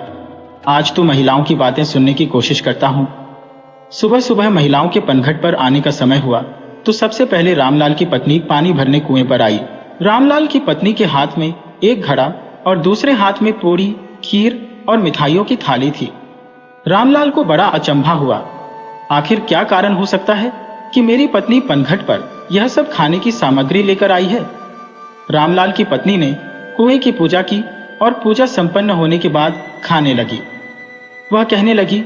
आज तो महिलाओं की बातें सुनने की कोशिश करता हूं। सुबह सुबह महिलाओं के पनघट पर आने का समय हुआ तो सबसे पहले रामलाल की पत्नी पानी भरने कुएं पर आई। रामलाल की पत्नी के हाथ में एक घड़ा और दूसरे हाथ में पूड़ी, खीर और मिठाइयों की थाली थी। रामलाल को बड़ा अचंभा हुआ। आखिर क्या कारण हो सकता है कि मेरी पत्नी पनघट पर यह सब खाने की सामग्री लेकर आई है। रामलाल की पत्नी ने कुएं की पूजा की और पूजा संपन्न होने के बाद खाने लगी। वह कहने लगी,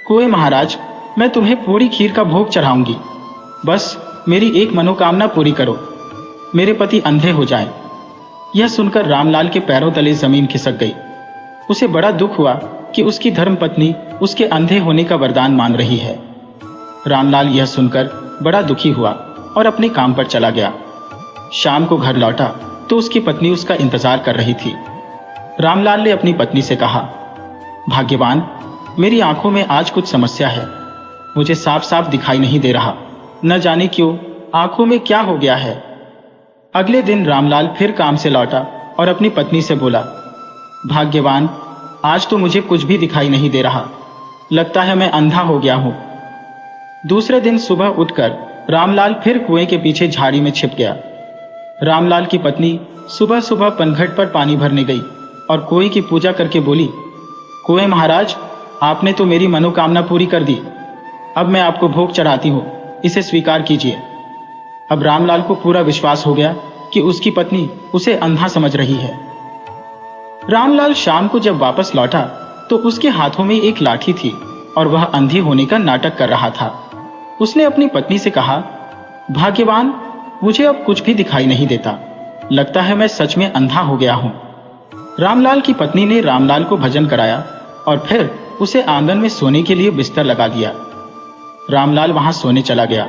कुएं महाराज, मैं तुम्हें पूरी खीर का भोग चढ़ाऊंगी, बस मेरी एक मनोकामना पूरी करो, मेरे पति अंधे हो जाएं। यह सुनकर रामलाल के पैरों तले जमीन खिसक गई। उसे बड़ा दुख हुआ कि उसकी धर्मपत्नी उसके अंधे होने का वरदान मान रही है। रामलाल यह सुनकर बड़ा दुखी हुआ और अपने काम पर चला गया। शाम को घर लौटा तो उसकी पत्नी उसका इंतजार कर रही थी। रामलाल ने अपनी पत्नी से कहा, भाग्यवान, मेरी आंखों में आज कुछ समस्या है, मुझे साफ साफ दिखाई नहीं दे रहा, न जाने क्यों आंखों में क्या हो गया है। अगले दिन रामलाल फिर काम से लौटा और अपनी पत्नी से बोला, भाग्यवान, आज तो मुझे कुछ भी दिखाई नहीं दे रहा, लगता है मैं अंधा हो गया हूं। दूसरे दिन सुबह उठकर रामलाल फिर कुएं के पीछे झाड़ी में छिप गया। रामलाल की पत्नी सुबह सुबह पनघट पर पानी भरने गई और कुएं की पूजा करके बोली, कुएं महाराज, आपने तो मेरी मनोकामना पूरी कर दी, अब मैं आपको भोग चढ़ाती हूं, इसे स्वीकार कीजिए। अब रामलाल को पूरा विश्वास हो गया कि उसकी पत्नी उसे अंधा समझ रही है। रामलाल शाम को जब वापस लौटा तो उसके हाथों में एक लाठी थी और वह अंधे होने का नाटक कर रहा था। उसने अपनी पत्नी से कहा, भाग्यवान, मुझे अब कुछ भी दिखाई नहीं देता, लगता है मैं सच में अंधा हो गया हूं। रामलाल की पत्नी ने रामलाल को भजन कराया और फिर उसे आंगन में सोने के लिए बिस्तर लगा दिया। रामलाल वहां सोने चला गया,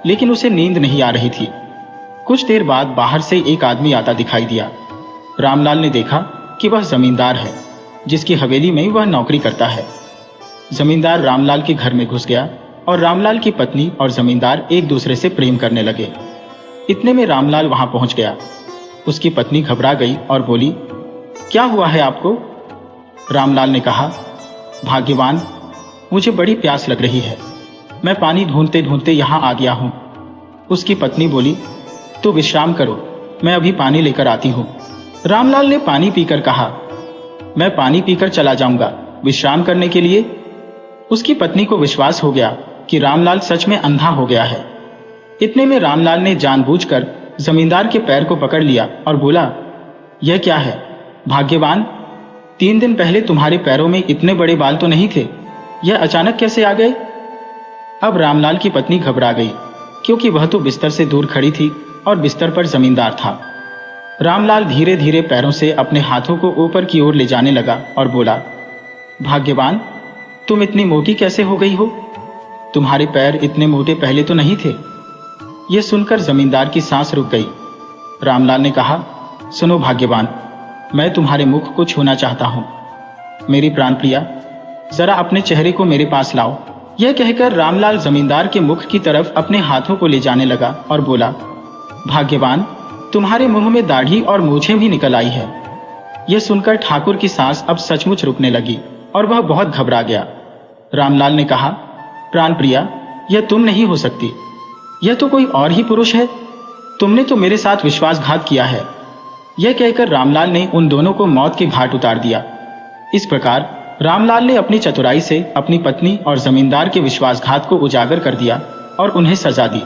लेकिन उसे नींद नहीं आ रही थी। कुछ देर बाद बाहर से एक आदमी आता दिखाई दिया। रामलाल ने देखा कि वह जमींदार है, जिसकी हवेली में वह नौकरी करता है। जमींदार रामलाल के घर में घुस गया और रामलाल की पत्नी और जमींदार एक दूसरे से प्रेम करने लगे। इतने में रामलाल वहां पहुंच गया। उसकी पत्नी घबरा गई और बोली, क्या हुआ है आपको? रामलाल ने कहा, भाग्यवान, मुझे बड़ी प्यास लग रही है, मैं पानी ढूंढते ढूंढते यहां आ गया हूं। उसकी पत्नी बोली, तो विश्राम करो, मैं अभी पानी लेकर आती हूं। रामलाल ने पानी पीकर कहा, मैं पानी पीकर चला जाऊंगा, विश्राम करने के लिए। उसकी पत्नी को विश्वास हो गया कि रामलाल सच में अंधा हो गया है। इतने में रामलाल ने जानबूझकर जमींदार के पैर को पकड़ लिया और बोला, यह क्या है भाग्यवान, 3 दिन पहले तुम्हारे पैरों में इतने बड़े बाल तो नहीं थे, यह अचानक कैसे आ गए? अब रामलाल की पत्नी घबरा गई, क्योंकि वह तो बिस्तर से दूर खड़ी थी और बिस्तर पर जमींदार था। रामलाल धीरे धीरे पैरों से अपने हाथों को ऊपर की ओर ले जाने लगा और बोला, भाग्यवान, तुम इतनी मोटी कैसे हो गई हो? तुम्हारे पैर इतने मोटे पहले तो नहीं थे। यह सुनकर जमींदार की सांस रुक गई। रामलाल ने कहा, सुनो भाग्यवान, मैं तुम्हारे मुख को छूना चाहता हूं। मेरी प्राणप्रिया, जरा अपने चेहरे को मेरे पास लाओ। यह कहकर रामलाल जमींदार के मुख की तरफ अपने हाथों को ले जाने लगा और बोला, भाग्यवान, तुम्हारे मुंह में दाढ़ी और मूछें भी निकल आई है। यह सुनकर ठाकुर की सांस अब सचमुच रुकने लगी और वह बहुत घबरा गया। रामलाल ने कहा, प्राण प्रिया, यह तुम नहीं हो सकती, यह तो कोई और ही पुरुष है। तुमने तो मेरे साथ विश्वासघात किया है। यह कहकर रामलाल ने उन दोनों को मौत के घाट उतार दिया। इस प्रकार रामलाल ने अपनी चतुराई से अपनी पत्नी और जमींदार के विश्वासघात को उजागर कर दिया और उन्हें सजा दी।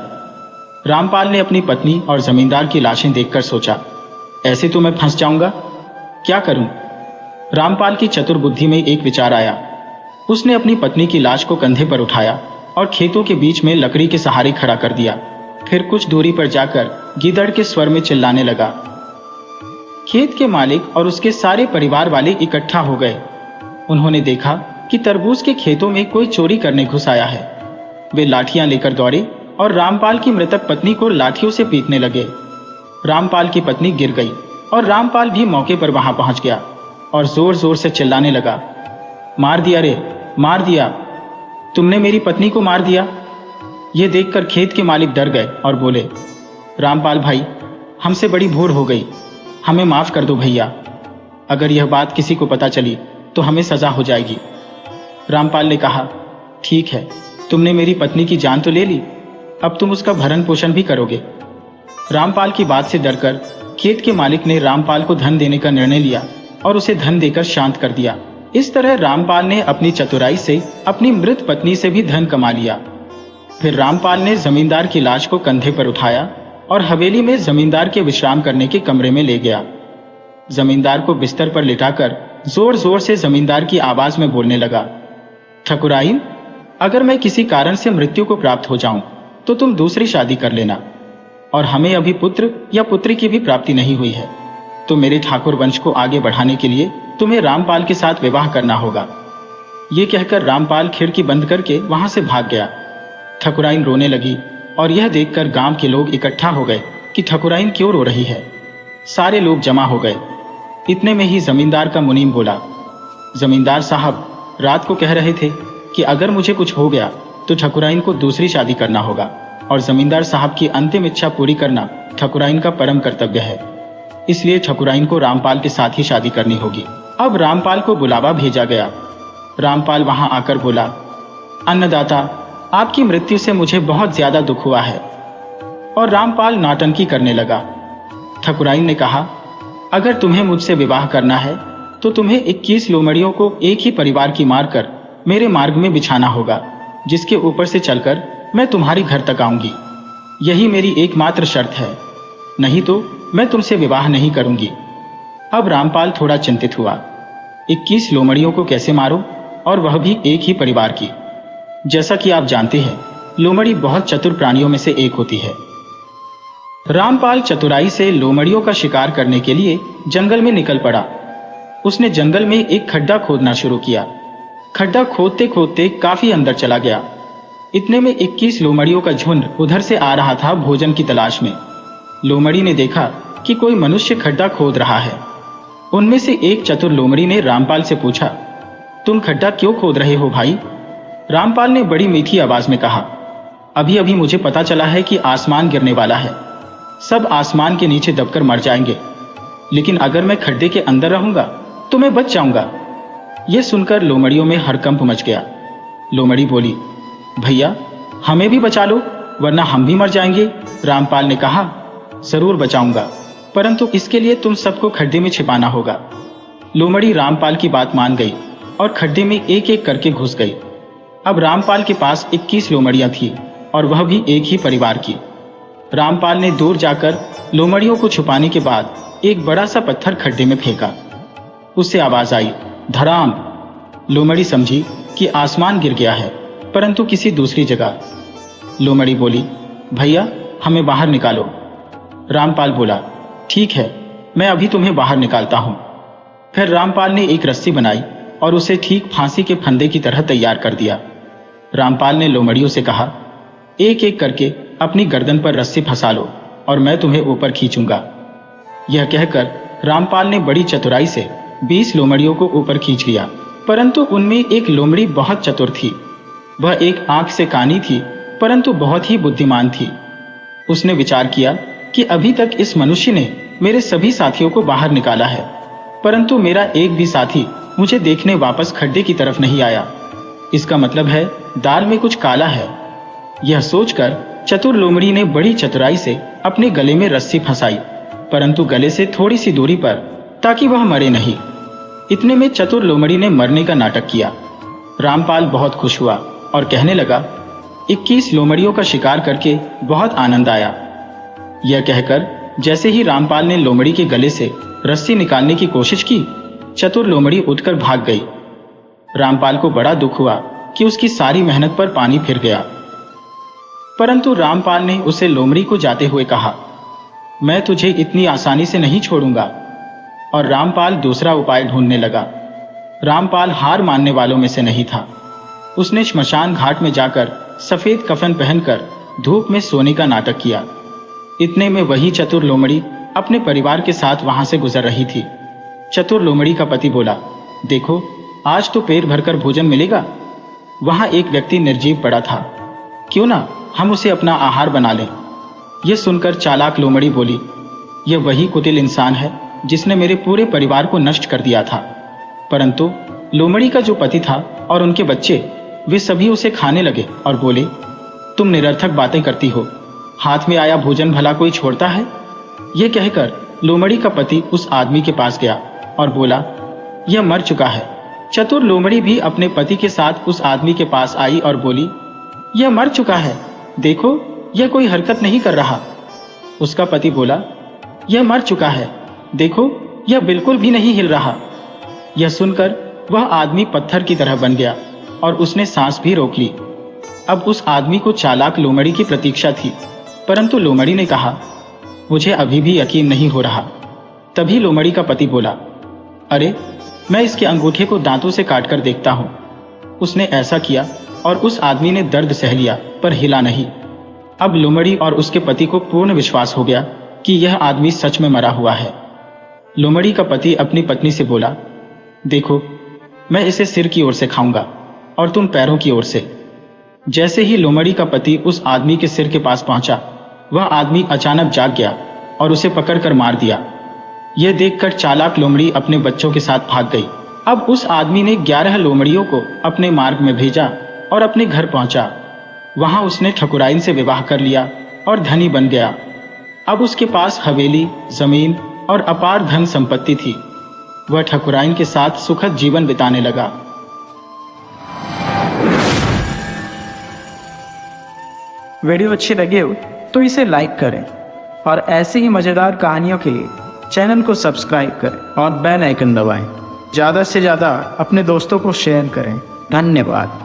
रामपाल ने अपनी पत्नी और जमींदार की लाशें देखकर सोचा, ऐसे तो मैं फंस जाऊंगा, क्या करूं? रामपाल की चतुर बुद्धि में एक विचार आया। उसने अपनी पत्नी की लाश को कंधे पर उठाया और खेतों के बीच में लकड़ी के सहारे खड़ा कर दिया। फिर कुछ दूरी पर जाकर गीदड़ के स्वर में चिल्लाने लगा। खेत के मालिक और उसके सारे परिवार वाले इकट्ठा हो गए। उन्होंने देखा कि तरबूज के खेतों में कोई चोरी करने घुस आया है। वे लाठियां लेकर दौड़े और रामपाल की मृतक पत्नी को लाठियों से पीटने लगे। रामपाल की पत्नी गिर गई और रामपाल भी मौके पर वहां पहुंच गया और जोर जोर से चिल्लाने लगा, मार दिया रे, मार दिया, तुमने मेरी पत्नी को मार दिया। यह देखकर खेत के मालिक डर गए और बोले, रामपाल भाई, हमसे बड़ी भूल हो गई, हमें माफ कर दो भैया। अगर यह बात किसी को पता चली तो हमें सजा हो जाएगी। रामपाल ने कहा, ठीक है, तुमने मेरी पत्नी की जान तो ले ली, अब तुम उसका भरण पोषण भी करोगे। रामपाल की बात से डरकर खेत के मालिक ने रामपाल को धन देने का निर्णय लिया और उसे धन देकर शांत कर दिया। इस तरह रामपाल ने अपनी चतुराई से अपनी मृत पत्नी से भी धन कमा लिया। फिर रामपाल ने जमींदार की लाश को कंधे पर उठाया और हवेली में जमींदार के विश्राम करने के कमरे में ले गया। जमींदार को बिस्तर पर लिटाकर जोर जोर से जमींदार की आवाज में बोलने लगा, ठकुराइन, अगर मैं किसी कारण से मृत्यु को प्राप्त हो जाऊं तो तुम दूसरी शादी कर लेना, और हमें अभी पुत्र या पुत्री की भी प्राप्ति नहीं हुई है, तो मेरे ठाकुर वंश को आगे बढ़ाने के लिए तुम्हें रामपाल के साथ विवाह करना होगा। ये कहकर रामपाल खिड़की बंद करके वहां से भाग गया। ठकुराइन रोने लगी और यह देखकर गांव के लोग इकट्ठा हो गए कि ठकुराइन क्यों रो रही है। सारे लोग जमा हो गए। इतने में ही जमींदार का मुनीम बोला, जमींदार साहब, रात को कह रहे थे कि अगर मुझे कुछ हो गया तो ठकुराइन को दूसरी शादी करना होगा, और जमींदार साहब की अंतिम इच्छा पूरी करना ठकुराइन का परम कर्तव्य है, इसलिए ठकुराइन को रामपाल के साथ ही शादी करनी होगी। अब रामपाल को बुलावा भेजा गया। रामपाल वहां आकर बोला, अन्नदाता, आपकी मृत्यु से मुझे बहुत ज्यादा दुख हुआ है। और रामपाल नौटंकी करने लगा। ठकुराइन ने कहा, अगर तुम्हें मुझसे विवाह करना है तो तुम्हें 21 लोमड़ियों को एक ही परिवार की मारकर मेरे मार्ग में बिछाना होगा, जिसके ऊपर से चलकर मैं तुम्हारे घर तक आऊंगी। यही मेरी एकमात्र शर्त है, नहीं तो मैं तुमसे विवाह नहीं करूंगी। अब रामपाल थोड़ा चिंतित हुआ। 21 लोमड़ियों को कैसे मारो, और वह भी एक ही परिवार की। जैसा कि आप जानते हैं, लोमड़ी बहुत चतुर प्राणियों में से एक होती है। रामपाल चतुराई से लोमड़ियों का शिकार करने के लिए जंगल में निकल पड़ा। उसने जंगल में एक खड्डा खोदना शुरू किया। खड्डा खोदते खोदते काफी अंदर चला गया। इतने में 21 लोमड़ियों का झुंड उधर से आ रहा था भोजन की तलाश में। लोमड़ी ने देखा कि कोई मनुष्य खड्डा खोद रहा है। उनमें से एक चतुर लोमड़ी ने रामपाल से पूछा, तुम खड्डा क्यों खोद रहे हो भाई? रामपाल ने बड़ी मीठी आवाज में कहा, अभी अभी मुझे पता चला है कि आसमान गिरने वाला है। सब आसमान के नीचे दबकर मर जाएंगे, लेकिन अगर मैं खड्डे के अंदर रहूंगा तो मैं बच जाऊंगा। यह सुनकर लोमड़ियों में हड़कंप मच गया। लोमड़ी बोली, भैया, हमें भी बचा लो, वरना हम भी मर जाएंगे। रामपाल ने कहा, जरूर बचाऊंगा, परंतु इसके लिए तुम सबको खड्डे में छिपाना होगा। लोमड़ी रामपाल की बात मान गई और खड्डे में एक एक करके घुस गई। अब रामपाल के पास 21 लोमड़ियां थी, और वह भी एक ही परिवार की। रामपाल ने दूर जाकर लोमड़ियों को छुपाने के बाद एक बड़ा सा पत्थर खड्डे में फेंका। उससे आवाज आई, धड़ाम। लोमड़ी समझी कि आसमान गिर गया है, परंतु किसी दूसरी जगह। लोमड़ी बोली, भैया, हमें बाहर निकालो। रामपाल बोला, ठीक है, मैं अभी तुम्हें बाहर निकालता हूं। फिर रामपाल ने एक रस्सी बनाई और उसे ठीक फांसी के फंदे की तरह तैयार कर दिया। रामपाल ने लोमड़ियों से कहा, एक एक करके अपनी गर्दन पर रस्सी फंसा लो और मैं तुम्हें ऊपर खींचूंगा। यह कहकर रामपाल ने बड़ी चतुराई से 20 लोमड़ियों को ऊपर खींच लिया परंतु उनमें एक लोमड़ी बहुत चतुर थी। वह एक आंख से कानी थी, परंतु बहुत ही बुद्धिमान थी। उसने विचार किया कि अभी तक इस मनुष्य ने मेरे सभी साथियों को बाहर निकाला है, परंतु मेरा एक भी साथी मुझे देखने वापस खड्डे की तरफ नहीं आया। इसका मतलब है दाल में कुछ काला है। यह सोचकर चतुर लोमड़ी ने बड़ी चतुराई से अपने गले में रस्सी फंसाई, परंतु गले से थोड़ी सी दूरी पर, ताकि वह मरे नहीं। इतने में चतुर लोमड़ी ने मरने का नाटक किया। रामपाल बहुत खुश हुआ और कहने लगा, 21 लोमड़ियों का शिकार करके बहुत आनंद आया। यह कहकर जैसे ही रामपाल ने लोमड़ी के गले से रस्सी निकालने की कोशिश की, चतुर लोमड़ी उठकर भाग गई। रामपाल को बड़ा दुख हुआ कि उसकी सारी मेहनत पर पानी फिर गया। परंतु रामपाल ने उसे लोमड़ी को जाते हुए कहा, मैं तुझे इतनी आसानी से नहीं छोड़ूंगा। और रामपाल दूसरा उपाय ढूंढने लगा। रामपाल हार मानने वालों में से नहीं था। उसने श्मशान घाट में जाकर सफेद कफन पहनकर धूप में सोने का नाटक किया। इतने में वही चतुर लोमड़ी अपने परिवार के साथ वहां से गुजर रही थी। चतुर लोमड़ी का पति बोला, देखो, आज तो पेट भरकर भोजन मिलेगा। वहां एक व्यक्ति निर्जीव पड़ा था, क्यों ना हम उसे अपना आहार बना लें। यह सुनकर चालाक लोमड़ी बोली, यह वही कुटिल इंसान है जिसने मेरे पूरे परिवार को नष्ट कर दिया था। परंतु लोमड़ी का जो पति था और उनके बच्चे, वे सभी उसे खाने लगे और बोले, तुम निरर्थक बातें करती हो, हाथ में आया भोजन भला कोई छोड़ता है। यह कहकर लोमड़ी का पति उस आदमी के पास गया और बोला, यह मर चुका है। चतुर लोमड़ी भी अपने पति के साथ उस आदमी के पास आई और बोली, यह मर चुका है, देखो, यह कोई हरकत नहीं कर रहा। उसका पति बोला, यह मर चुका है, देखो, यह बिल्कुल भी नहीं हिल रहा। यह सुनकर वह आदमी पत्थर की तरह बन गया और उसने सांस भी रोक ली। अब उस आदमी को चालाक लोमड़ी की प्रतीक्षा थी, परंतु लोमड़ी ने कहा, मुझे अभी भी यकीन नहीं हो रहा। तभी लोमड़ी का पति बोला, अरे, मैं इसके अंगूठे को दांतों से काटकर देखता हूं। उसने ऐसा किया और उस आदमी ने दर्द सह लिया पर हिला नहीं। अब लोमड़ी और उसके पति को पूर्ण विश्वास हो गया कि यह आदमी सच में मरा हुआ है। लोमड़ी का पति अपनी पत्नी से बोला, देखो, मैं इसे सिर की ओर से खाऊंगा और तुम पैरों की ओर से। जैसे ही लोमड़ी का पति उस आदमी के सिर के पास पहुंचा, वह आदमी अचानक जाग गया और उसे पकड़कर मार दिया। यह देखकर चालाक लोमड़ी अपने बच्चों के साथ भाग गई। अब उस आदमी ने 11 लोमड़ियों को अपने मार्ग में भेजा और अपने घर पहुंचा। वहां उसने ठकुराइन से विवाह कर लिया और धनी बन गया। अब उसके पास हवेली, जमीन और अपार धन संपत्ति थी। वह ठकुराइन के साथ सुखद जीवन बिताने लगा। वीडियो अच्छी लगे हो तो इसे लाइक करें और ऐसे ही मज़ेदार कहानियों के लिए चैनल को सब्सक्राइब करें और बेल आइकन दबाएं। ज़्यादा से ज़्यादा अपने दोस्तों को शेयर करें। धन्यवाद।